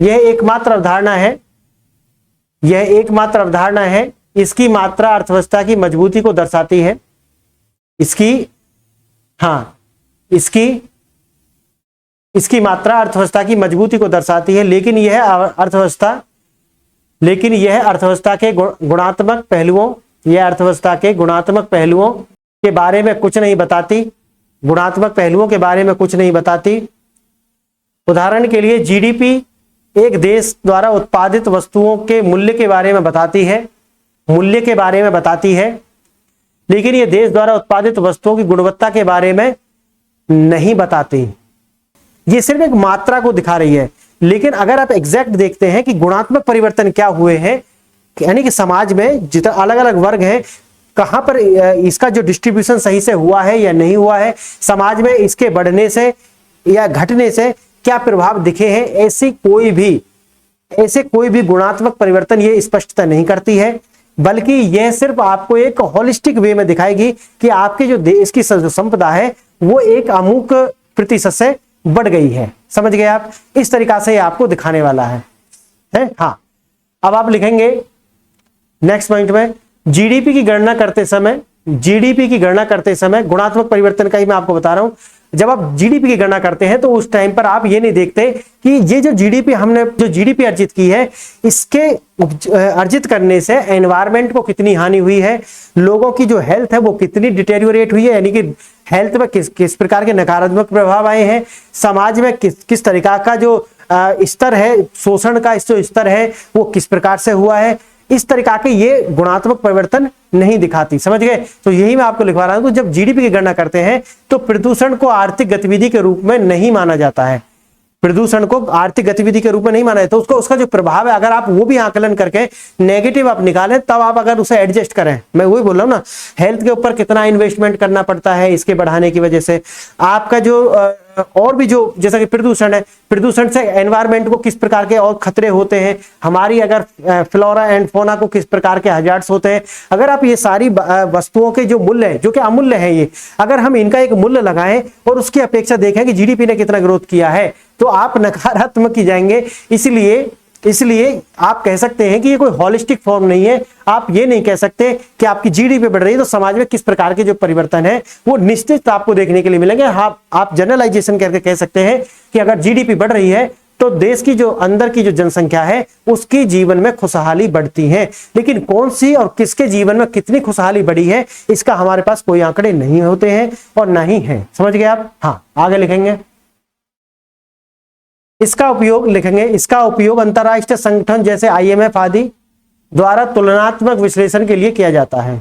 यह एकमात्र अवधारणा है, यह एकमात्र अवधारणा है, इसकी मात्रा अर्थव्यवस्था की मजबूती को दर्शाती है। इसकी, हाँ, इसकी मात्रा अर्थव्यवस्था की मजबूती को दर्शाती है, लेकिन यह अर्थव्यवस्था के गुणात्मक पहलुओं, यह अर्थव्यवस्था के गुणात्मक पहलुओं के बारे में कुछ नहीं बताती, गुणात्मक पहलुओं के बारे में कुछ नहीं बताती। उदाहरण के लिए जीडीपी एक देश द्वारा उत्पादित वस्तुओं के मूल्य के बारे में बताती है, मूल्य के बारे में बताती है, लेकिन यह देश द्वारा उत्पादित वस्तुओं की गुणवत्ता के बारे में नहीं बताती। ये सिर्फ एक मात्रा को दिखा रही है, लेकिन अगर आप एग्जैक्ट देखते हैं कि गुणात्मक परिवर्तन क्या हुए हैं, यानी कि समाज में जितना अलग अलग वर्ग हैं, कहां पर इसका जो डिस्ट्रीब्यूशन सही से हुआ है या नहीं हुआ है, समाज में इसके बढ़ने से या घटने से क्या प्रभाव दिखे हैं, ऐसे कोई भी गुणात्मक परिवर्तन ये स्पष्टता नहीं करती है, बल्कि यह सिर्फ आपको एक होलिस्टिक वे में दिखाएगी कि आपकी जो देश की संपदा है वो एक अमुक प्रतिशत से बढ़ गई है। समझ गए आप? इस तरीका से आपको दिखाने वाला है? हाँ। अब आप लिखेंगे नेक्स्ट पॉइंट में, जीडीपी की गणना करते समय गुणात्मक परिवर्तन का ही मैं आपको बता रहा हूं। जब आप जीडीपी की गणना करते हैं तो उस टाइम पर आप ये नहीं देखते कि ये जो जीडीपी अर्जित की है, इसके अर्जित करने से एनवायरमेंट को कितनी हानि हुई है, लोगों की जो हेल्थ है वो कितनी डिटेरियोरेट हुई है, यानी कि हेल्थ में किस प्रकार के नकारात्मक प्रभाव आए हैं, समाज में किस तरीका का जो स्तर है, शोषण का जो स्तर है वो किस प्रकार से हुआ है, इस तरीका के ये गुणात्मक परिवर्तन नहीं दिखाती। समझ गए? तो यही मैं आपको लिखवा रहा हूं। तो जब जीडीपी की गणना करते हैं तो प्रदूषण को आर्थिक गतिविधि के रूप में नहीं माना जाता है। प्रदूषण को आर्थिक गतिविधि के रूप में नहीं माना है, तो उसको उसका जो प्रभाव है अगर आप वो भी आकलन करके नेगेटिव आप निकालें तब आप अगर उसे एडजस्ट करें, मैं वही बोल रहा हूँ ना, हेल्थ के ऊपर कितना इन्वेस्टमेंट करना पड़ता है इसके बढ़ाने की वजह से, आपका जो और भी जो जैसा कि प्रदूषण है, प्रदूषण से एनवायरनमेंट को किस प्रकार के और खतरे होते हैं, हमारी अगर फ्लोरा एंड फोना को किस प्रकार के हजार्ड्स होते हैं, अगर आप ये सारी वस्तुओं के जो मूल्य है जो कि अमूल्य है ये, अगर हम इनका एक मूल्य लगाएं और उसकी अपेक्षा देखें कि जीडीपी ने कितना ग्रोथ किया है, तो आप नकारात्मक ही जाएंगे। इसलिए आप कह सकते हैं कि ये कोई हॉलिस्टिक फॉर्म नहीं है। आप ये नहीं कह सकते कि आपकी जीडीपी बढ़ रही है तो समाज में किस प्रकार के जो परिवर्तन है वो निश्चित आपको देखने के लिए मिलेंगे। आप जनरलाइजेशन करके कह सकते हैं कि अगर जीडीपी बढ़ रही है तो देश की जो अंदर की जो जनसंख्या है उसकी जीवन में खुशहाली बढ़ती है, लेकिन कौन सी और किसके जीवन में कितनी खुशहाली बढ़ी है इसका हमारे पास कोई आंकड़े नहीं होते हैं और नहीं है। समझ गए आप? हाँ, आगे लिखेंगे इसका उपयोग, लिखेंगे इसका उपयोग अंतरराष्ट्रीय संगठन जैसे आईएमएफ आदि द्वारा तुलनात्मक विश्लेषण के लिए किया जाता है।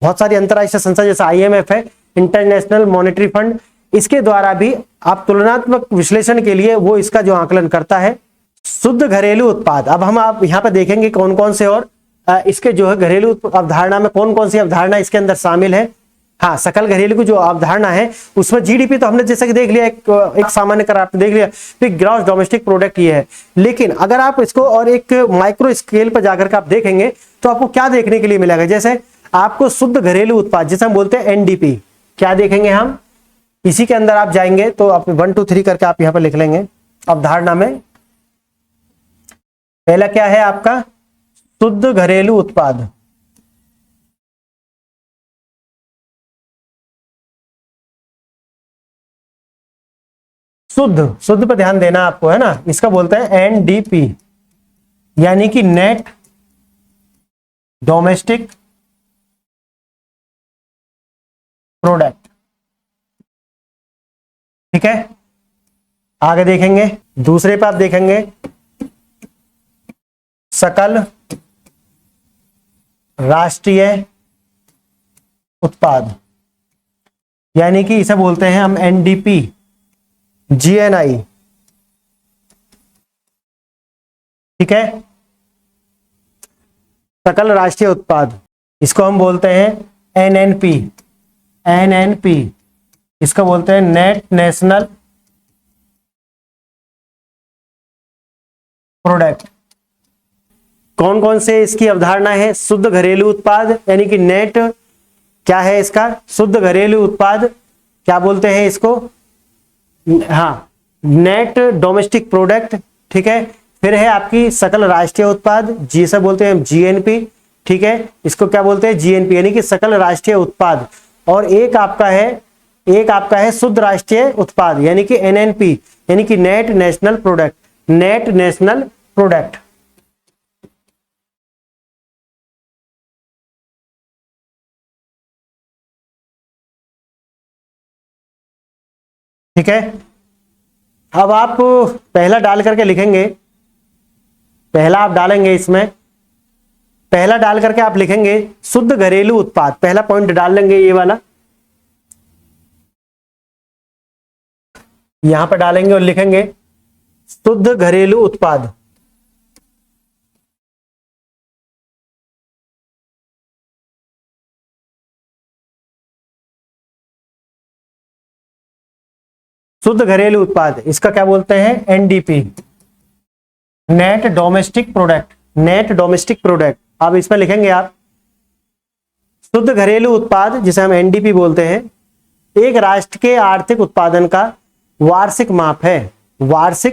बहुत सारी अंतरराष्ट्रीय संस्था जैसे आईएमएफ है, इंटरनेशनल मॉनेटरी फंड, इसके द्वारा भी आप तुलनात्मक विश्लेषण के लिए वो इसका जो आकलन करता है। शुद्ध घरेलू उत्पाद, अब हम आप यहाँ पे देखेंगे कौन कौन से और इसके जो है घरेलू अवधारणा में कौन कौन सी अवधारणा इसके अंदर शामिल है। हाँ, सकल घरेलू की जो अवधारणा है उसमें जीडीपी तो हमने जैसे कि देख लिया, एक सामान्य कर आपने देख लिया, फिर ग्रॉस डोमेस्टिक प्रोडक्ट ये है। लेकिन अगर आप इसको और एक माइक्रो स्केल पर जाकर के आप देखेंगे तो आपको क्या देखने के लिए मिलेगा, जैसे आपको शुद्ध घरेलू उत्पाद जिसे हम बोलते हैं एनडीपी, क्या देखेंगे हम, इसी के अंदर आप जाएंगे तो आप 1 2 3 करके आप यहां पर लिख लेंगे अवधारणा में। पहला क्या है आपका शुद्ध घरेलू उत्पाद, शुद्ध पर ध्यान देना आपको, है ना, इसका बोलते हैं एनडीपी यानी कि नेट डोमेस्टिक प्रोडक्ट। ठीक है, आगे देखेंगे दूसरे पे आप देखेंगे सकल राष्ट्रीय उत्पाद यानी कि इसे बोलते हैं हम एनडीपी जीएनआई। ठीक है, सकल राष्ट्रीय उत्पाद, इसको हम बोलते हैं एनएनपी, इसको बोलते हैं नेट नेशनल प्रोडक्ट। कौन कौन से इसकी अवधारणा है, शुद्ध घरेलू उत्पाद यानी कि नेट, क्या है इसका शुद्ध घरेलू उत्पाद, क्या बोलते हैं इसको, हाँ, नेट डोमेस्टिक प्रोडक्ट। ठीक है, फिर है आपकी सकल राष्ट्रीय उत्पाद, जिसे बोलते हैं जीएनपी। ठीक है, इसको क्या बोलते हैं जीएनपी यानी कि सकल राष्ट्रीय उत्पाद। और एक आपका है शुद्ध राष्ट्रीय उत्पाद यानी कि एनएनपी यानी कि net national product, net national product. ठीक है, अब आप पहला डाल करके लिखेंगे, पहला आप डालेंगे इसमें, पहला डाल करके आप लिखेंगे शुद्ध घरेलू उत्पाद, पहला पॉइंट डाल लेंगे ये वाला, यहां पर डालेंगे और लिखेंगे शुद्ध घरेलू उत्पाद। शुद्ध घरेलू उत्पाद, इसका क्या बोलते हैं NDP, net domestic product, net domestic product. अब इसमें लिखेंगे आप शुद्ध घरेलू उत्पाद जिसे हम एनडीपी बोलते हैं, एक राष्ट्र के आर्थिक उत्पादन का वार्षिक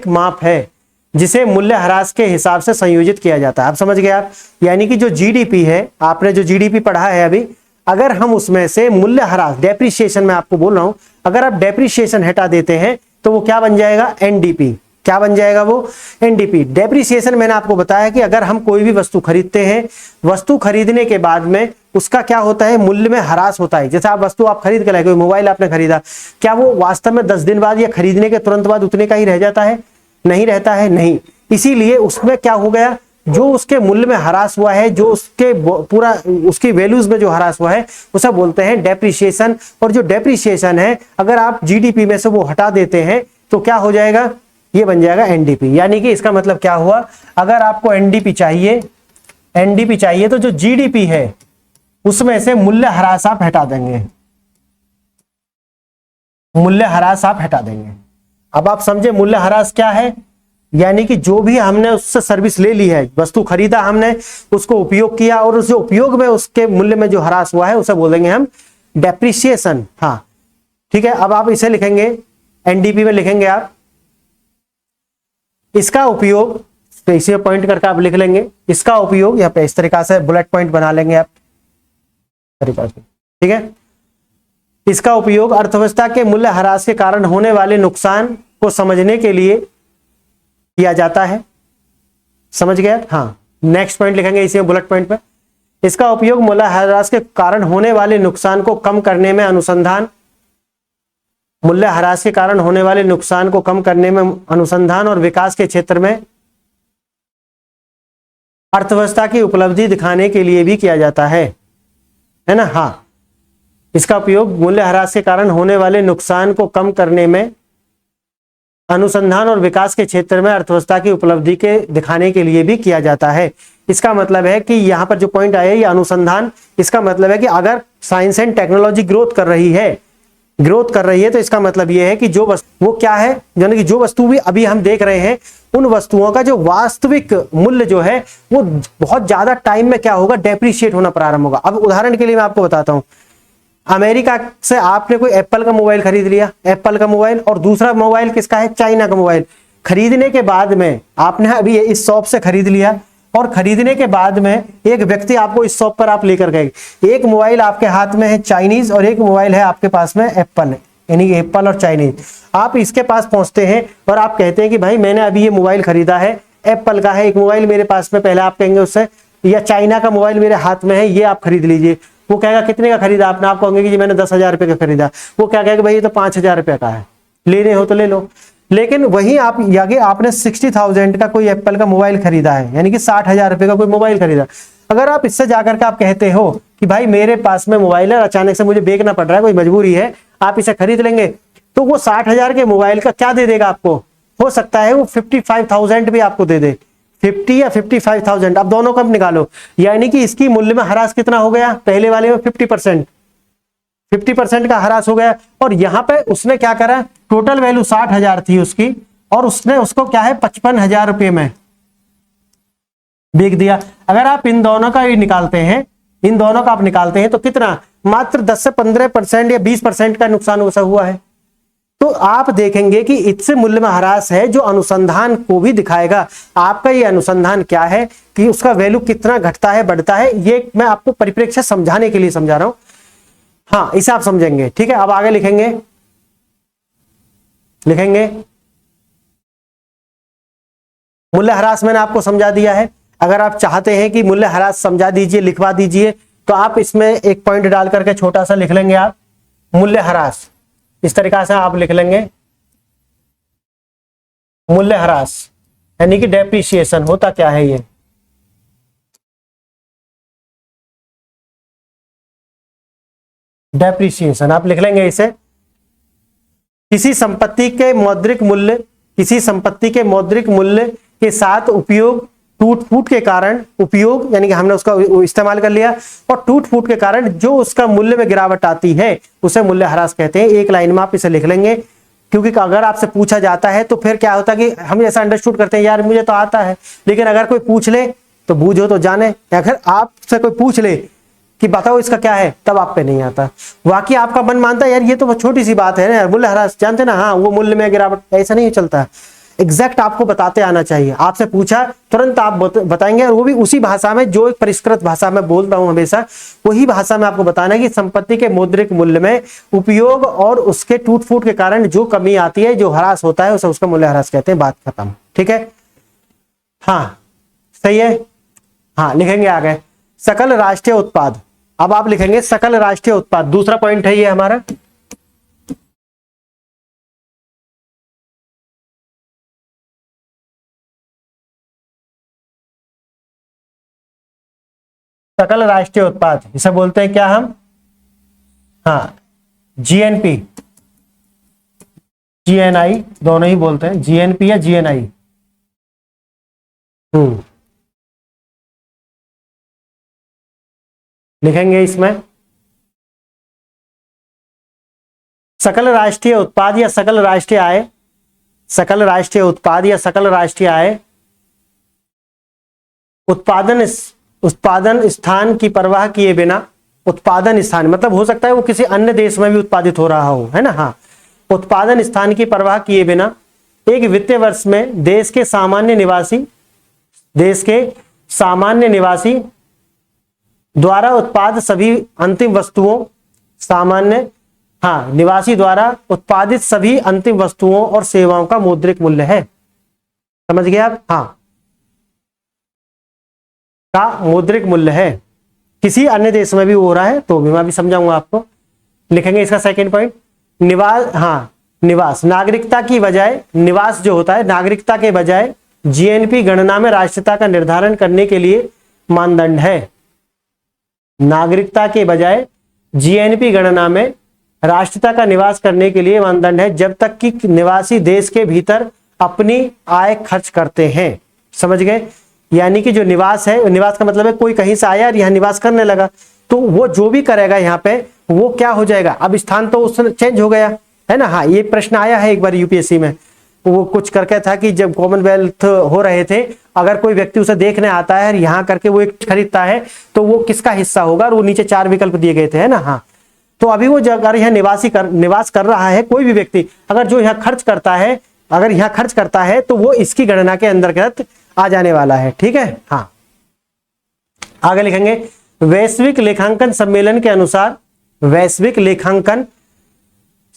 माप है जिसे मूल्य ह्रास के हिसाब से संयोजित किया जाता है। आप समझ गए आप, यानी कि जो जीडीपी है, आपने जो जीडीपी पढ़ा है अभी, अगर हम उसमें से मूल्य ह्रास, डेप्रिसिएशन में आपको बोल रहा हूं, अगर आप डेप्रिसिएशन हटा देते हैं तो वो क्या बन जाएगा एनडीपी, क्या बन जाएगा वो एनडीपी। डेप्रिसिएशन मैंने आपको बताया कि अगर हम कोई भी वस्तु खरीदते हैं, वस्तु खरीदने के बाद में उसका क्या होता है, मूल्य में ह्रास होता है। जैसे आप वस्तु आप खरीद के लाए, कोई मोबाइल आपने खरीदा, क्या वो वास्तव में 10 दिन बाद या खरीदने के तुरंत बाद उतने का ही रह जाता है, नहीं रहता है, नहीं। इसीलिए उसमें क्या हो गया, जो उसके मूल्य में ह्रास हुआ है, जो उसके पूरा उसकी वैल्यूज में जो ह्रास हुआ है उसे बोलते हैं डेप्रिसिएशन। और जो डेप्रिसिएशन है, अगर आप जीडीपी में से वो हटा देते हैं तो क्या हो जाएगा, ये बन जाएगा एनडीपी। यानी कि इसका मतलब क्या हुआ, अगर आपको एनडीपी चाहिए, एनडीपी चाहिए तो जो जीडीपी है उसमें से मूल्यह्रास आप हटा देंगे, मूल्यह्रास आप हटा देंगे। अब आप समझे मूल्यह्रास क्या है, यानी कि जो भी हमने उससे सर्विस ले ली है, वस्तु खरीदा हमने, उसको उपयोग किया और उस उपयोग में उसके मूल्य में जो ह्रास हुआ है उसे बोलेंगे हम डेप्रिसिएशन। हाँ ठीक है, अब आप इसे लिखेंगे एनडीपी में लिखेंगे आप, इसका उपयोग, तो इसे पॉइंट करके आप लिख लेंगे, इसका उपयोग यहाँ पे इस तरीका से बुलेट पॉइंट बना लेंगे आप तरीका से, ठीक है। इसका उपयोग अर्थव्यवस्था के मूल्य ह्रास के कारण होने वाले नुकसान को समझने के लिए किया जाता है, समझ गया। हाँ, नेक्स्ट पॉइंट लिखेंगे इसी बुलेट पॉइंट पे, इसका उपयोग मूल्य ह्रास के कारण होने वाले नुकसान को कम करने में अनुसंधान, मूल्य ह्रास के कारण होने वाले नुकसान को कम करने में अनुसंधान और विकास के क्षेत्र में अर्थव्यवस्था की उपलब्धि दिखाने के लिए भी किया जाता है ना। हाँ, इसका उपयोग मूल्य ह्रास के कारण होने वाले नुकसान को कम करने में अनुसंधान और विकास के क्षेत्र में अर्थव्यवस्था की उपलब्धि के दिखाने के लिए भी किया जाता है। इसका मतलब है कि यहां पर जो पॉइंट आया ये अनुसंधान, इसका मतलब है कि अगर साइंस एंड टेक्नोलॉजी ग्रोथ कर रही है तो इसका मतलब यह है कि जो वस्तु वो क्या है, यानी कि जो वस्तु भी अभी हम देख रहे हैं उन वस्तुओं का जो वास्तविक मूल्य जो है वो बहुत ज्यादा टाइम में क्या होगा, डेप्रिशिएट होना प्रारंभ होगा। अब उदाहरण के लिए मैं आपको बताता हूं, अमेरिका से आपने कोई एप्पल का मोबाइल खरीद लिया, एप्पल का मोबाइल, और दूसरा मोबाइल किसका है, चाइना का मोबाइल। खरीदने के बाद में आपने अभी इस शॉप से खरीद लिया और खरीदने के बाद में एक व्यक्ति आपको इस शॉप पर आप लेकर गए, एक मोबाइल आपके हाथ में है चाइनीज और एक मोबाइल है आपके पास में एप्पल, यानी एप्पल और चाइनीज। आप इसके पास पहुंचते हैं और आप कहते हैं कि भाई मैंने अभी ये मोबाइल खरीदा है, एप्पल का है एक मोबाइल मेरे पास में, पहले आप कहेंगे उससे, या चाइना का मोबाइल मेरे हाथ में है, ये आप खरीद लीजिए। वो कहेगा कितने का खरीदा आपने, आप कहोगे कि जी मैंने 10,000 रुपए का खरीदा। वो क्या कहेगा, भाई ये तो 5,000 रुपए का है, लेने हो तो ले लो। लेकिन वहीं आप आगे आपने 60,000 का कोई एप्पल का मोबाइल खरीदा है, यानी कि 60,000 रुपए का कोई मोबाइल खरीदा। अगर आप इससे जाकर के आप कहते हो कि भाई मेरे पास में मोबाइल है, अचानक से मुझे बेचना पड़ रहा है, कोई मजबूरी है, आप इसे खरीद लेंगे, तो वो 60,000 के मोबाइल का क्या दे देगा आपको, हो सकता है वो 55,000 भी आपको दे दे, 50 या 55,000। अब दोनों कब निकालो, यानी कि इसकी मूल्य में ह्रास कितना हो गया, पहले वाले में 50% का ह्रास हो गया। और यहां पे उसने क्या करा, टोटल वैल्यू 60,000 थी उसकी और उसने उसको क्या है 55,000 रुपए में बेच दिया। अगर आप इन दोनों का ही निकालते हैं, इन दोनों का आप निकालते हैं तो कितना, मात्र 10 से 15% या 20% का नुकसान हुआ है। तो आप देखेंगे कि इससे मूल्य में ह्रास है जो अनुसंधान को भी दिखाएगा। आपका ये अनुसंधान क्या है कि उसका वैल्यू कितना घटता है बढ़ता है, ये मैं आपको परिप्रेक्ष्य समझाने के लिए समझा रहा हूं। हाँ, इसे आप समझेंगे, ठीक है। अब आगे लिखेंगे मूल्य ह्रास मैंने आपको समझा दिया है। अगर आप चाहते हैं कि मूल्य ह्रास समझा दीजिए, लिखवा दीजिए, तो आप इसमें एक पॉइंट डाल करके छोटा सा लिख लेंगे आप मूल्य ह्रास, इस तरीका से आप लिख लेंगे मूल्य ह्रास, यानी कि डेप्रिसिएशन होता क्या है, ये डेप्रिसिएशन आप लिख लेंगे इसे। किसी संपत्ति के मौद्रिक मूल्य के साथ उपयोग टूट फूट के कारण, उपयोग यानी कि हमने उसका इस्तेमाल कर लिया, और टूट फूट के कारण जो उसका मूल्य में गिरावट आती है उसे मूल्य ह्रास कहते हैं। एक लाइन में आप इसे लिख लेंगे, क्योंकि अगर आपसे पूछा जाता है तो फिर क्या होता है कि हम ऐसा अंडरस्टूड करते हैं यार मुझे तो आता है, लेकिन अगर कोई पूछ ले तो बूझो तो जाने, अगर आपसे कोई पूछ ले कि बताओ इसका क्या है, तब आप पे नहीं आता। वाकई आपका मन मानता है यार ये तो छोटी सी बात है ना, मूल्य ह्रास जानते ना, हाँ वो मूल्य में गिरावट, ऐसा नहीं चलता। एग्जैक्ट आपको बताते आना चाहिए। आपसे पूछा तुरंत आप बताएंगे, और वो भी उसी भाषा में जो एक परिष्कृत भाषा में बोलता हूं हमेशा, वही भाषा में आपको बताना है कि संपत्ति के मौद्रिक मूल्य में उपयोग और उसके टूट फूट के कारण जो कमी आती है, जो ह्रास होता है, उसे उसका मूल्य ह्रास कहते हैं। बात खत्म, ठीक है। हाँ सही है। हाँ लिखेंगे आगे सकल राष्ट्रीय उत्पाद। अब आप लिखेंगे सकल राष्ट्रीय उत्पाद, दूसरा पॉइंट है ये हमारा। सकल राष्ट्रीय उत्पाद इसे बोलते हैं क्या हम, हाँ जीएनपी, GNI दोनों ही बोलते हैं, GNP या GNI। लिखेंगे इसमें सकल राष्ट्रीय उत्पाद या सकल राष्ट्रीय आय, सकल राष्ट्रीय उत्पाद या सकल राष्ट्रीय आय उत्पादन स्थान की परवाह किए बिना, उत्पादन स्थान मतलब हो सकता है वो किसी अन्य देश में भी उत्पादित हो रहा हो, है ना। हाँ, उत्पादन स्थान की परवाह किए बिना एक वित्तीय वर्ष में देश के सामान्य निवासी द्वारा उत्पाद सभी अंतिम वस्तुओं, सामान्य हाँ निवासी द्वारा उत्पादित सभी अंतिम वस्तुओं और सेवाओं का मौद्रिक मूल्य है। समझ गए आप? हाँ, का मौद्रिक मूल्य है। किसी अन्य देश में भी हो रहा है तो भी मैं भी समझाऊंगा आपको। लिखेंगे इसका सेकंड पॉइंट, निवास। हाँ, निवास नागरिकता की बजाय, निवास जो होता है नागरिकता के बजाय जीएनपी गणना में राष्ट्रीयता का निर्धारण करने के लिए मानदंड है। नागरिकता के बजाय जीएनपी गणना में राष्ट्रीयता का निवास करने के लिए मानदंड है जब तक कि निवासी देश के भीतर अपनी आय खर्च करते हैं। समझ गए? यानी कि जो निवास है, निवास का मतलब है कोई कहीं से आया और यहाँ निवास करने लगा, तो वो जो भी करेगा यहाँ पे वो क्या हो जाएगा, अब स्थान तो उसने चेंज हो गया, है ना। हाँ, ये प्रश्न आया है एक बार यूपीएससी में, वो कुछ करके था कि जब कॉमनवेल्थ हो रहे थे, अगर कोई व्यक्ति उसे देखने आता है और यहाँ करके वो एक खरीदता है तो वो किसका हिस्सा होगा, और वो नीचे 4 विकल्प दिए गए थे, है ना। हाँ, तो अभी वो अगर यहाँ निवास कर रहा है कोई भी व्यक्ति, अगर जो यहाँ खर्च करता है, अगर यहाँ खर्च करता है तो वो इसकी गणना के अंतर्गत आ जाने वाला है। ठीक है। हाँ, आगे लिखेंगे वैश्विक लेखांकन सम्मेलन के अनुसार, वैश्विक लेखांकन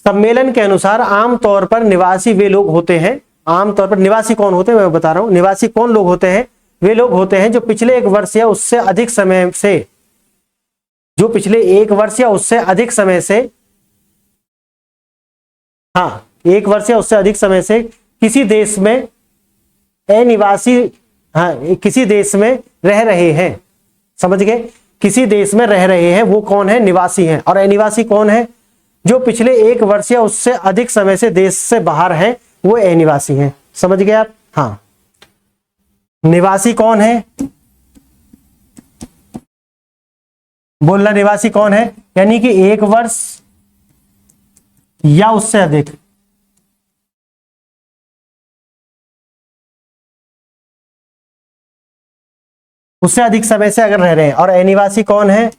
सम्मेलन के अनुसार आमतौर पर निवासी वे लोग होते हैं, आमतौर पर निवासी कौन होते हैं मैं बता रहा हूं, निवासी कौन लोग होते हैं, वे लोग होते हैं जो पिछले 1 वर्ष या उससे अधिक समय से, जो पिछले 1 वर्ष या उससे अधिक समय से, हाँ 1 वर्ष या उससे अधिक समय से किसी देश में अनिवासी, हाँ किसी देश में रह रहे हैं। समझ गए? किसी देश में रह रहे हैं वो कौन है, निवासी हैं। और अनिवासी कौन है, जो पिछले 1 वर्ष या उससे अधिक समय से देश से बाहर हैं, वो अनिवासी हैं। समझ गए आप? हाँ, निवासी कौन है, बोलना निवासी कौन है, यानी कि 1 वर्ष या उससे अधिक, उससे अधिक समय से अगर रह रहे हैं। और अनिवासी कौन है,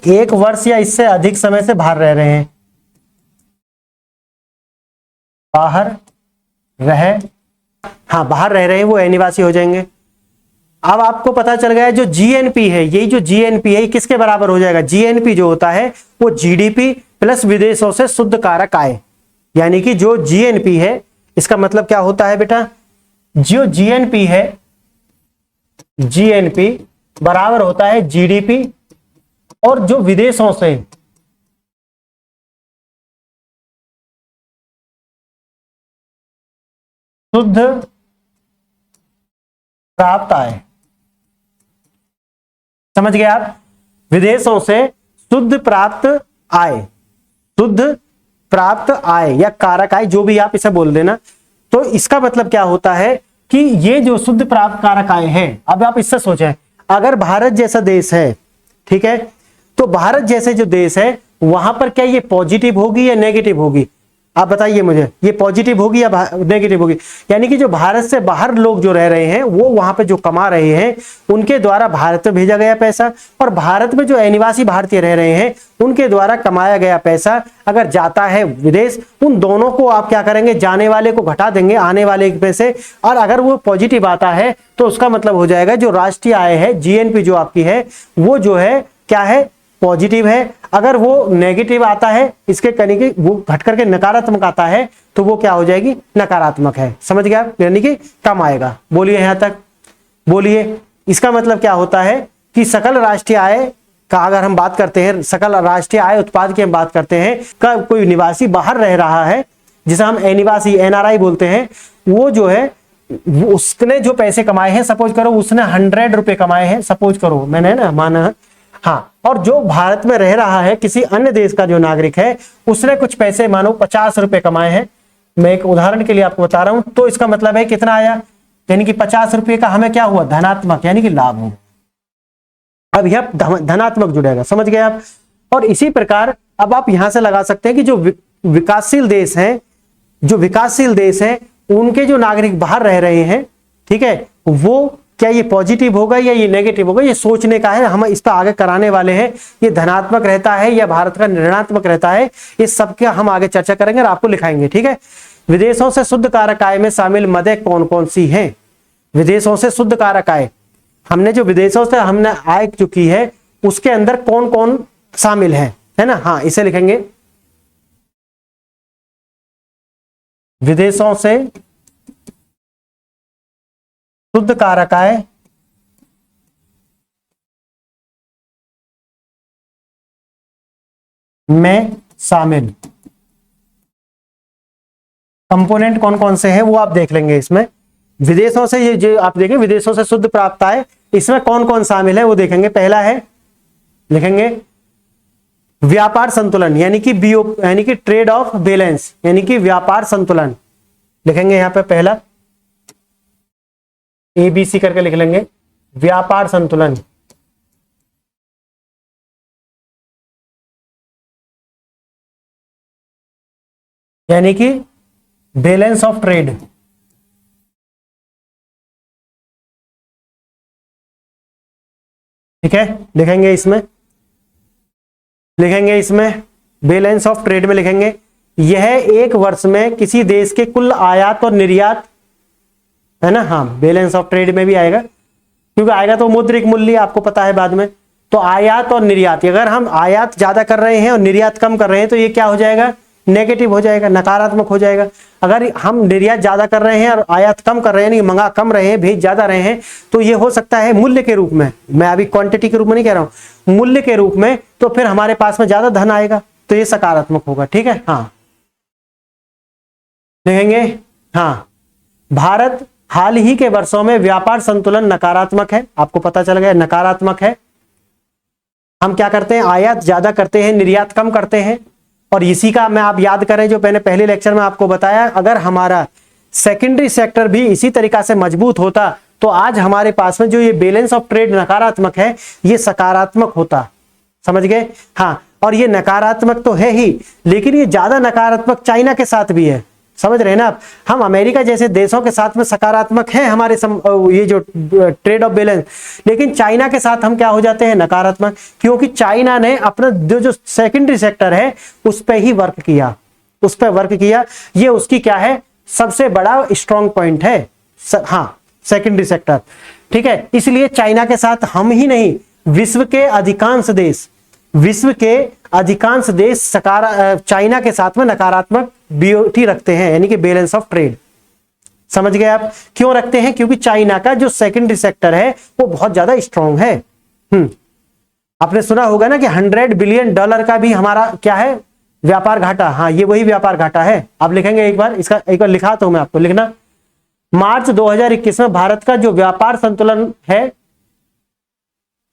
1 वर्ष या इससे अधिक समय से बाहर रह रहे हैं, बाहर रह, हाँ बाहर रह रहे हैं, वो अनिवासी हो जाएंगे। अब आपको पता चल गया जो जीएनपी है, यही जो जीएनपी है किसके बराबर हो जाएगा, जीएनपी जो होता है वो जीडीपी प्लस विदेशों से शुद्ध कारक आय। यानी कि जो जीएनपी है इसका मतलब क्या होता है बेटा, जो जीएनपी है, जीएनपी बराबर होता है जीडीपी और जो विदेशों से शुद्ध प्राप्त आय। समझ गए आप? विदेशों से शुद्ध प्राप्त आय, शुद्ध प्राप्त आय या कारक आय, जो भी आप इसे बोल देना। तो इसका मतलब क्या होता है कि ये जो शुद्ध प्राप्त कारक आय है, अब आप इससे सोचें, अगर भारत जैसा देश है, ठीक है, तो भारत जैसे जो देश है वहां पर क्या ये पॉजिटिव होगी या नेगेटिव होगी, आप बताइए मुझे, ये पॉजिटिव होगी या नेगेटिव होगी। यानी कि जो भारत से बाहर लोग जो रह रहे हैं वो वहां पे जो कमा रहे हैं उनके द्वारा भारत में भेजा गया पैसा, और भारत में जो अनिवासी भारतीय रह रहे हैं उनके द्वारा कमाया गया पैसा अगर जाता है विदेश, उन दोनों को आप क्या करेंगे, जाने वाले को घटा देंगे आने वाले पे से, और अगर वो पॉजिटिव आता है तो उसका मतलब हो जाएगा जो राष्ट्रीय आय है, जीएनपी जो आपकी है वो जो है क्या है, पॉजिटिव है। अगर वो नेगेटिव आता है, इसके कहीं के वो घट करके नकारात्मक आता है तो वो क्या हो जाएगी, नकारात्मक है। समझ गया? यानी कि कम आएगा। बोलिए यहां तक, बोलिए। इसका मतलब क्या होता है कि सकल राष्ट्रीय आय का अगर हम बात करते हैं, सकल राष्ट्रीय आय उत्पाद की हम बात करते हैं, का कोई निवासी बाहर रह रहा है जिसे हम अनिवासी एनआरआई बोलते हैं, वो जो है उसने जो पैसे कमाए हैं, सपोज करो उसने 100 रुपए कमाए हैं, सपोज करो मैंने ना माना हाँ, और जो भारत में रह रहा है किसी अन्य देश का जो नागरिक है, उसने कुछ पैसे मानो 50 रुपए कमाए हैं, मैं एक उदाहरण के लिए आपको बता रहा हूं, तो इसका मतलब है कितना आया, यानी कि 50 रुपए का हमें क्या हुआ, धनात्मक, यानी कि लाभ हो। अब यह धनात्मक जुड़ेगा, समझ गए आप। और इसी प्रकार अब आप यहां से लगा सकते हैं कि जो विकासशील देश हैं, जो विकासशील देश हैं, उनके जो नागरिक बाहर रह रहे हैं, ठीक है, वो क्या ये पॉजिटिव होगा या ये नेगेटिव होगा, ये सोचने का है, हम इस पर आगे कराने वाले हैं। ये धनात्मक रहता है या भारत का ऋणात्मक रहता है, इस सब के हम आगे चर्चा करेंगे और आपको लिखाएंगे, ठीक है। विदेशों से शुद्ध कारक आय में शामिल मदें कौन कौन सी हैं? विदेशों से शुद्ध कारक आय, हमने जो विदेशों से हमने आय जो की है उसके अंदर कौन कौन शामिल है ना। हाँ, इसे लिखेंगे, विदेशों से शुद्ध कारक आय में शामिल कंपोनेंट कौन कौन से हैं वो आप देख लेंगे इसमें। विदेशों से, ये जो आप देखें विदेशों से शुद्ध प्राप्त आय, इसमें कौन कौन शामिल है वो देखेंगे। पहला है, लिखेंगे व्यापार संतुलन, यानी कि बीओ, यानी कि ट्रेड ऑफ बैलेंस, यानी कि व्यापार संतुलन लिखेंगे यहां पे पहला, ABC करके लिख लेंगे, व्यापार संतुलन। यानी कि बैलेंस ऑफ ट्रेड, ठीक है, लिखेंगे इसमें, लिखेंगे इसमें बैलेंस ऑफ ट्रेड में लिखेंगे, यह एक वर्ष में किसी देश के कुल आयात और निर्यात, है ना। हाँ, बैलेंस ऑफ ट्रेड में भी आएगा, क्योंकि आएगा तो मौद्रिक मूल्य आपको पता है बाद में। तो आयात और निर्यात, अगर हम आयात ज्यादा कर रहे हैं और निर्यात कम कर रहे हैं तो ये क्या हो जाएगा, नेगेटिव हो जाएगा, नकारात्मक हो जाएगा। अगर हम निर्यात ज्यादा कर रहे हैं और आयात कम कर रहे हैं, यानी मंगा कम रहे हैं, भेज ज्यादा रहे हैं, तो ये हो सकता है मूल्य के रूप में, मैं अभी क्वांटिटी के रूप में नहीं कह रहा हूं, मूल्य के रूप में, तो फिर हमारे पास में ज्यादा धन आएगा, तो ये सकारात्मक होगा, ठीक है। हाँ, देखेंगे, हाँ, भारत हाल ही के वर्षों में व्यापार संतुलन नकारात्मक है, आपको पता चल गया नकारात्मक है। हम क्या करते हैं, आयात ज्यादा करते हैं, निर्यात कम करते हैं। और इसी का मैं आप याद करें जो मैंने पहले लेक्चर में आपको बताया, अगर हमारा सेकेंडरी सेक्टर भी इसी तरीका से मजबूत होता तो आज हमारे पास में जो ये बैलेंस ऑफ ट्रेड नकारात्मक है ये सकारात्मक होता, समझ गए। हाँ, और ये नकारात्मक तो है ही, लेकिन ये ज्यादा नकारात्मक चाइना के साथ भी है, समझ रहे हैं ना आप। हम अमेरिका जैसे देशों के साथ में सकारात्मक हैं हमारे ये जो ट्रेड ऑफ बैलेंस, लेकिन चाइना के साथ हम क्या हो जाते हैं, नकारात्मक, क्योंकि चाइना ने अपना जो सेकेंडरी सेक्टर है उस पर ही वर्क किया, उस पर वर्क किया। ये उसकी क्या है, सबसे बड़ा स्ट्रॉन्ग पॉइंट है, हाँ, सेकेंडरी सेक्टर, ठीक है। इसलिए चाइना के साथ हम ही नहीं, विश्व के अधिकांश देश, विश्व के अधिकांश देश चाइना के साथ में नकारात्मक बीओटी रखते हैं, यानी कि बैलेंस ऑफ ट्रेड, समझ गए आप। क्यों रखते हैं, क्योंकि चाइना का जो सेकेंडरी सेक्टर है वो बहुत ज्यादा स्ट्रांग है। आपने सुना होगा ना कि $100 बिलियन का भी हमारा क्या है, व्यापार घाटा। हाँ, ये वही व्यापार घाटा है। आप लिखेंगे एक बार, इसका एक बार लिखा तो मैं आपको, लिखना, मार्च 2021 में भारत का जो व्यापार संतुलन है,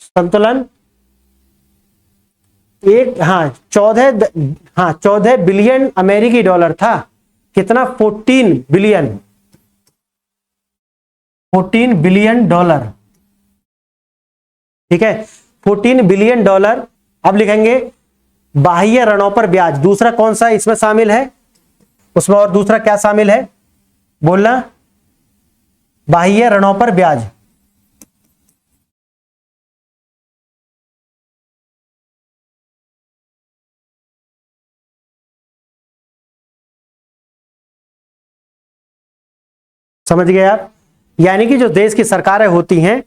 संतुलन 14 बिलियन अमेरिकी डॉलर था। कितना, 14 बिलियन डॉलर, ठीक है, 14 बिलियन डॉलर। अब लिखेंगे बाह्य ऋणों पर ब्याज, दूसरा कौन सा इसमें शामिल है, उसमें और दूसरा क्या शामिल है, बोलना, बाह्य ऋणों पर ब्याज, समझ गए आप। यानी कि जो देश की सरकारें होती हैं,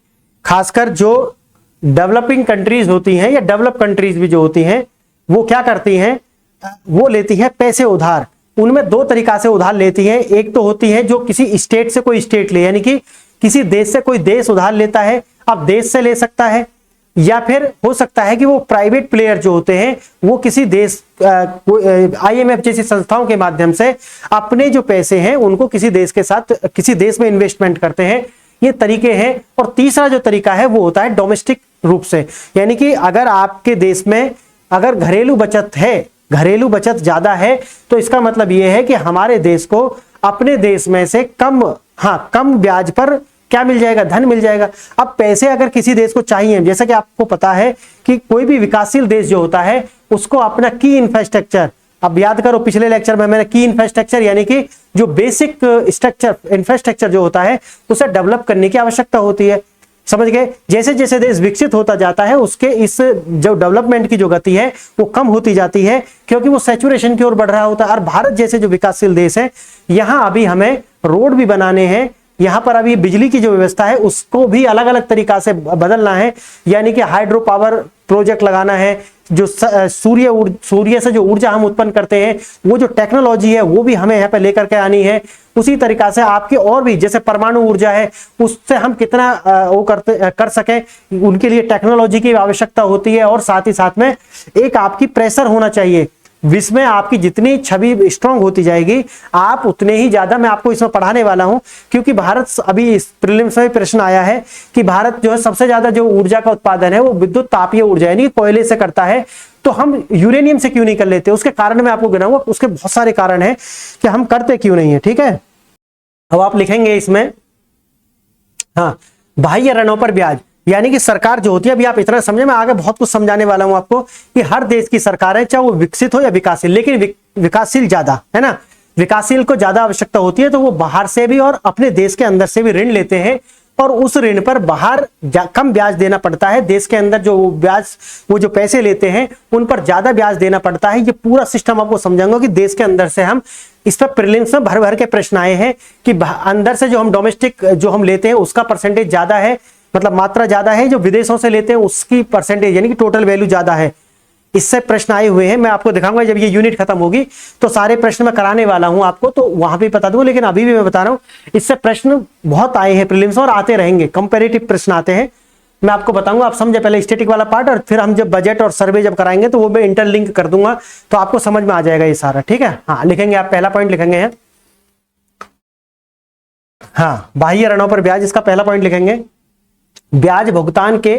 खासकर जो डेवलपिंग कंट्रीज होती हैं या डेवलप कंट्रीज भी जो होती हैं, वो क्या करती हैं, वो लेती हैं पैसे उधार। उनमें दो तरीका से उधार लेती हैं, एक तो होती है जो किसी स्टेट से कोई स्टेट ले, यानी कि किसी देश से कोई देश उधार लेता है, अब देश से ले सकता है, या फिर हो सकता है कि वो प्राइवेट प्लेयर जो होते हैं वो किसी देश IMF जैसी संस्थाओं के माध्यम से अपने जो पैसे हैं उनको किसी देश के साथ, किसी देश में इन्वेस्टमेंट करते हैं। ये तरीके हैं। और तीसरा जो तरीका है वो होता है डोमेस्टिक रूप से, यानी कि अगर आपके देश में अगर घरेलू बचत है, घरेलू बचत ज्यादा है, तो इसका मतलब यह है कि हमारे देश को अपने देश में से कम ब्याज पर क्या मिल जाएगा, धन मिल जाएगा। अब पैसे अगर किसी देश को चाहिए, जैसा कि आपको पता है कि कोई भी विकासशील देश जो होता है उसको अपना की इंफ्रास्ट्रक्चर, अब याद करो पिछले लेक्चर में मैंने की इंफ्रास्ट्रक्चर यानी कि जो बेसिक स्ट्रक्चर इंफ्रास्ट्रक्चर जो होता है उसे डेवलप करने की आवश्यकता होती है, समझ गए। जैसे जैसे देश विकसित होता जाता है उसके इस जो डेवलपमेंट की जो गति है वो कम होती जाती है, क्योंकि वो सैचुरेशन की ओर बढ़ रहा होता है। और भारत जैसे जो विकासशील देश है, यहाँ अभी हमें रोड भी बनाने हैं, यहाँ पर अभी बिजली की जो व्यवस्था है उसको भी अलग अलग तरीका से बदलना है, यानी कि हाइड्रो पावर प्रोजेक्ट लगाना है, जो सूर्य से जो ऊर्जा हम उत्पन्न करते हैं वो जो टेक्नोलॉजी है वो भी हमें यहाँ पे लेकर के आनी है। उसी तरीका से आपकी और भी जैसे परमाणु ऊर्जा है उससे हम कितना वो कर सकें, उनके लिए टेक्नोलॉजी की आवश्यकता होती है। और साथ ही साथ में एक आपकी प्रेशर होना चाहिए, विश्व में आपकी जितनी छवि स्ट्रांग होती जाएगी आप उतने ही ज्यादा, मैं आपको इसमें पढ़ाने वाला हूं, क्योंकि भारत अभी इस प्रीलिम्स में प्रश्न आया है कि भारत जो है सबसे ज्यादा जो ऊर्जा का उत्पादन है वो विद्युत तापीय ऊर्जा यानी कोयले से करता है, तो हम यूरेनियम से क्यों नहीं कर लेते। उसके कारण मैं आपको गिनाऊंगा, उसके बहुत सारे कारण है कि हम करते क्यों नहीं है, ठीक है। अब आप लिखेंगे इसमें बाह्य ऋणों पर ब्याज, यानी कि सरकार जो होती है, अभी आप इतना समझे, मैं आगे बहुत कुछ समझाने वाला हूं आपको कि हर देश की सरकार है, चाहे वो विकसित हो या विकासशील, लेकिन विकासशील ज्यादा है ना, विकासशील को ज्यादा आवश्यकता होती है, तो वो बाहर से भी और अपने देश के अंदर से भी ऋण लेते हैं, और उस ऋण पर बाहर कम ब्याज देना पड़ता है, देश के अंदर जो ब्याज वो जो पैसे लेते हैं उन पर ज्यादा ब्याज देना पड़ता है। ये पूरा सिस्टम आपको समझाऊंगा कि देश के अंदर से हम इस पर प्रीलिम्स में भर भर के प्रश्न आए हैं कि अंदर से जो हम डोमेस्टिक जो हम लेते हैं उसका परसेंटेज ज्यादा है, मतलब मात्रा ज्यादा है, जो विदेशों से लेते हैं उसकी परसेंटेज यानी कि टोटल वैल्यू ज्यादा है। इससे प्रश्न आए हुए हैं, मैं आपको दिखाऊंगा जब ये यूनिट खत्म होगी तो सारे प्रश्न मैं कराने वाला हूं आपको, तो वहां भी बता दूंगा, लेकिन अभी भी मैं बता रहा हूं इससे प्रश्न बहुत आए हैं प्रीलिम्स और आते रहेंगे, कंपैरेटिव प्रश्न आते हैं, मैं आपको बताऊंगा। आप समझे पहले स्टैटिक वाला पार्ट, और फिर हम जब बजट और सर्वे जब कराएंगे तो वो मैं इंटरलिंक कर दूंगा, तो आपको समझ में आ जाएगा ये सारा, ठीक है। लिखेंगे आप, पहला पॉइंट लिखेंगे बाह्य ऋणों पर ब्याज, इसका पहला पॉइंट लिखेंगे ब्याज भुगतान के,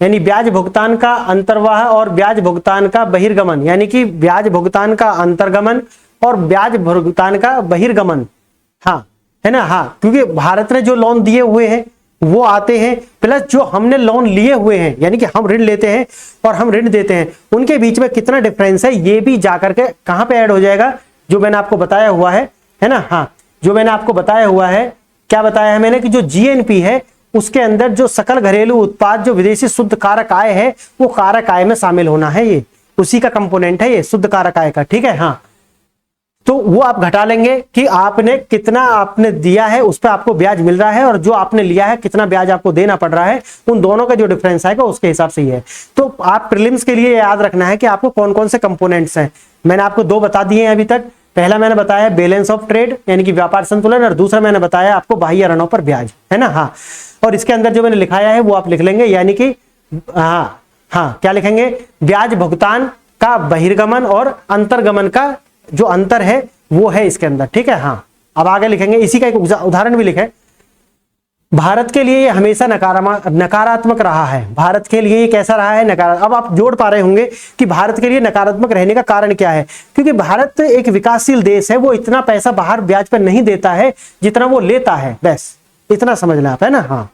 यानी ब्याज भुगतान का अंतर्वाह और ब्याज भुगतान का बहिर्गमन, यानी कि ब्याज भुगतान का अंतर्गमन और ब्याज भुगतान का बहिर्गमन, है ना। क्योंकि भारत ने जो लोन दिए हुए हैं वो आते हैं, प्लस जो हमने लोन लिए हुए हैं, यानी कि हम ऋण लेते हैं और हम ऋण देते हैं, उनके बीच में कितना डिफरेंस है ये भी जाकर के कहां पे ऐड हो जाएगा, जो मैंने आपको बताया हुआ है ना। जो मैंने आपको बताया हुआ है, क्या बताया है मैंने, कि जो जीएनपी है उसके अंदर जो सकल घरेलू उत्पाद जो विदेशी शुद्ध कारक आय है वो कारक आय में शामिल होना है, ये उसी का कंपोनेंट है ये शुद्ध कारक आय का, ठीक है। तो वो आप घटा लेंगे कि आपने कितना आपने दिया है उस पर आपको ब्याज मिल रहा है, और जो आपने लिया है कितना ब्याज आपको देना पड़ रहा है, उन दोनों का जो डिफरेंस आएगा उसके हिसाब से ही है। तो आप प्रीलिम्स के लिए याद रखना है कि आपको कौन कौन से कंपोनेंट्स हैं। मैंने आपको दो बता दिए हैं अभी तक, पहला मैंने बताया बैलेंस ऑफ ट्रेड यानी कि व्यापार संतुलन, और दूसरा मैंने बताया आपको बाह्य ऋणों पर ब्याज, है ना। और इसके अंदर जो मैंने लिखाया है वो आप लिख लेंगे, यानी कि क्या लिखेंगे, ब्याज भुगतान का बहिर्गमन और अंतर्गमन का जो अंतर है वो है इसके अंदर, ठीक है। अब आगे लिखेंगे, इसी का एक उदाहरण भी लिखे। भारत के लिए ये हमेशा नकारात्मक रहा है, भारत के लिए ये कैसा रहा है, नकारात्मक। अब आप जोड़ पा रहे होंगे कि भारत के लिए नकारात्मक रहने का कारण क्या है, क्योंकि भारत एक विकासशील देश है, वो इतना पैसा बाहर ब्याज पर नहीं देता है जितना वो लेता है, बस इतना समझ लें आप, है ना।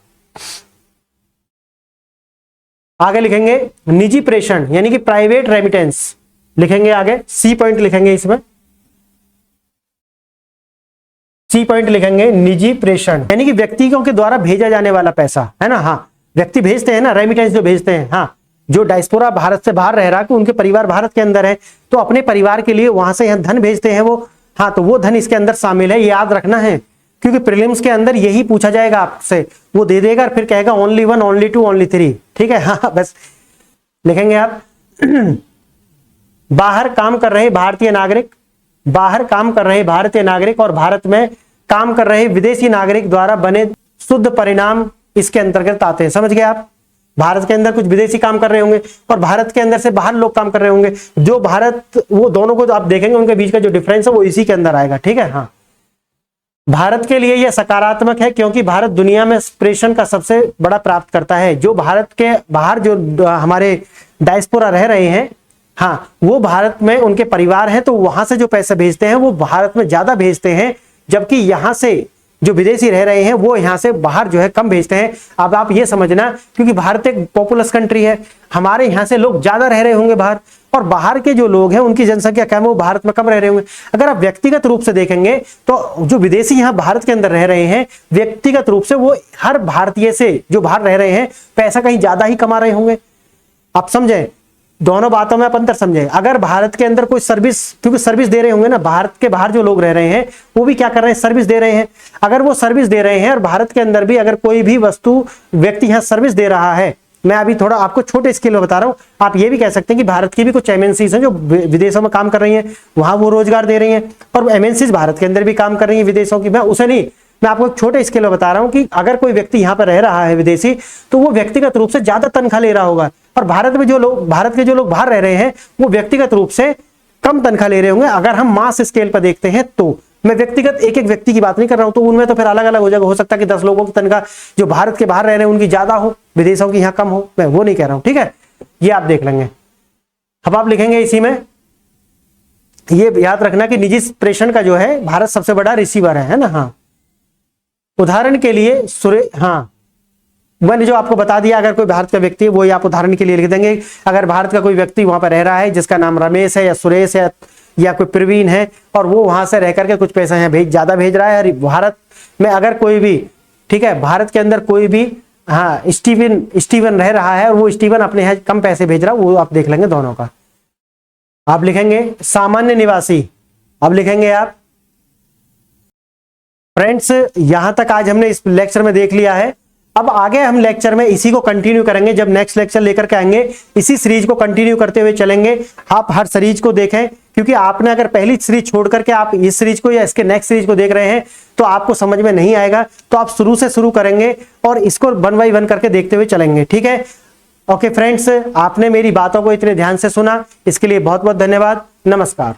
आगे लिखेंगे निजी प्रेषण यानी कि प्राइवेट रेमिटेंस लिखेंगे, आगे सी पॉइंट लिखेंगे, इसमें सी पॉइंट लिखेंगे निजी प्रेषण यानी कि व्यक्तियों के द्वारा भेजा जाने वाला पैसा, है ना। व्यक्ति भेजते हैं ना, रेमिटेंस जो भेजते हैं, जो डायस्पोरा भारत से बाहर रह रहा कि उनके परिवार भारत के अंदर है, तो अपने परिवार के लिए वहां से यहाँ धन भेजते हैं वो, तो वो धन इसके अंदर शामिल है, याद रखना है, क्योंकि प्रीलिम्स के अंदर यही पूछा जाएगा आपसे, वो दे देगा और फिर कहेगा ओनली 1 ओनली 2 ओनली 3, ठीक है। बस लिखेंगे आप बाहर काम कर रहे भारतीय नागरिक, बाहर काम कर रहे भारतीय नागरिक और भारत में काम कर रहे विदेशी नागरिक द्वारा बने शुद्ध परिणाम इसके अंतर्गत आते हैं, समझ गए आप। भारत के अंदर कुछ विदेशी काम कर रहे होंगे और भारत के अंदर से बाहर लोग काम कर रहे होंगे, जो भारत, वो दोनों को आप देखेंगे उनके बीच का जो डिफरेंस है वो इसी के अंदर आएगा, ठीक है। भारत के लिए यह सकारात्मक है क्योंकि भारत दुनिया में प्रेषण का सबसे बड़ा प्राप्त करता है। जो भारत के बाहर जो हमारे डायस्पोरा रह रहे हैं, हाँ, वो भारत में उनके परिवार हैं, तो वहां से जो पैसे भेजते हैं वो भारत में ज्यादा भेजते हैं, जबकि यहां से जो विदेशी रह रहे हैं वो यहां से बाहर जो है कम भेजते हैं। अब आप ये समझना, क्योंकि भारत एक पॉपुलस कंट्री है, हमारे यहां से लोग ज्यादा रह रहे होंगे बाहर, और बाहर के जो लोग हैं उनकी जनसंख्या कम है, वो भारत में कम रह रहे होंगे। अगर आप व्यक्तिगत रूप से देखेंगे तो जो विदेशी यहाँ भारत के अंदर रह रहे हैं, व्यक्तिगत रूप से वो हर भारतीय से जो बाहर रह रहे हैं पैसा कहीं ज्यादा ही कमा रहे होंगे। आप समझे, दोनों बातों में आप अंतर समझे। अगर भारत के अंदर कोई सर्विस, क्योंकि सर्विस दे रहे होंगे ना, भारत के बाहर जो लोग रह रहे हैं वो भी क्या कर रहे हैं, सर्विस दे रहे हैं। अगर वो सर्विस दे रहे हैं और भारत के अंदर भी अगर कोई भी वस्तु व्यक्ति यहाँ सर्विस दे रहा है, मैं अभी थोड़ा आपको छोटे स्केल में बता रहा हूं, आप ये भी कह सकते हैं कि भारत की भी कुछ एमएनसीज हैं जो विदेशों में काम कर रही हैं, वहां वो रोजगार दे रही हैं, और एमएनसीज भारत के अंदर भी काम कर रही हैं विदेशों की। मैं उसे नहीं, मैं आपको एक छोटे स्केल में बता रहा हूं कि अगर कोई व्यक्ति यहाँ पर रह रहा है विदेशी, तो वो व्यक्तिगत रूप से ज्यादा तनख्वाह ले रहा होगा, और भारत में जो लोग, भारत के जो लोग बाहर रह रहे हैं वो व्यक्तिगत रूप से कम तनख्वाह ले रहे होंगे। अगर हम मास स्केल पर देखते हैं तो, मैं व्यक्तिगत एक एक व्यक्ति की बात नहीं कर रहा हूं, तो उनमें तो फिर अलग अलग हो जाएगा। हो सकता है कि 10 लोगों की तनख्वाह जो भारत के बाहर रह रहे हैं उनकी ज्यादा हो, विदेशों की यहाँ कम हो, मैं वो नहीं कह रहा हूं, ठीक है, ये आप देख लेंगे। अब आप लिखेंगे इसी में, ये याद रखना कि निजी प्रेषण का जो है भारत सबसे बड़ा रिसीवर है ना। हाँ, उदाहरण के लिए हाँ, मैंने जो आपको बता दिया, अगर कोई भारत का व्यक्ति है, वो आप उदाहरण के लिए लिख देंगे। अगर भारत का कोई व्यक्ति वहां पर रह रहा है जिसका नाम रमेश है या सुरेश है या कोई प्रवीण है, और वो वहां से रह करके कुछ पैसा यहाँ ज्यादा भेज रहा है, भारत में अगर कोई भी, ठीक है, भारत के अंदर कोई भी, हाँ, स्टीवन रह रहा है और वो स्टीवन अपने यहाँ कम पैसे भेज रहा है, वो आप देख लेंगे दोनों का। आप लिखेंगे सामान्य निवासी, अब लिखेंगे आप। फ्रेंड्स, यहां तक आज हमने इस लेक्चर में देख लिया है। अब आगे हम लेक्चर में इसी को कंटिन्यू करेंगे, जब नेक्स्ट लेक्चर लेकर के आएंगे इसी सीरीज को कंटिन्यू करते हुए चलेंगे। आप हर सीरीज को देखें, क्योंकि आपने अगर पहली सीरीज छोड़ करके आप इस सीरीज को या इसके नेक्स्ट सीरीज को देख रहे हैं तो आपको समझ में नहीं आएगा, तो आप शुरू से शुरू करेंगे और इसको 1 बाय 1 करके देखते हुए चलेंगे, ठीक है। ओके फ्रेंड्स, आपने मेरी बातों को इतने ध्यान से सुना, इसके लिए बहुत बहुत धन्यवाद। नमस्कार।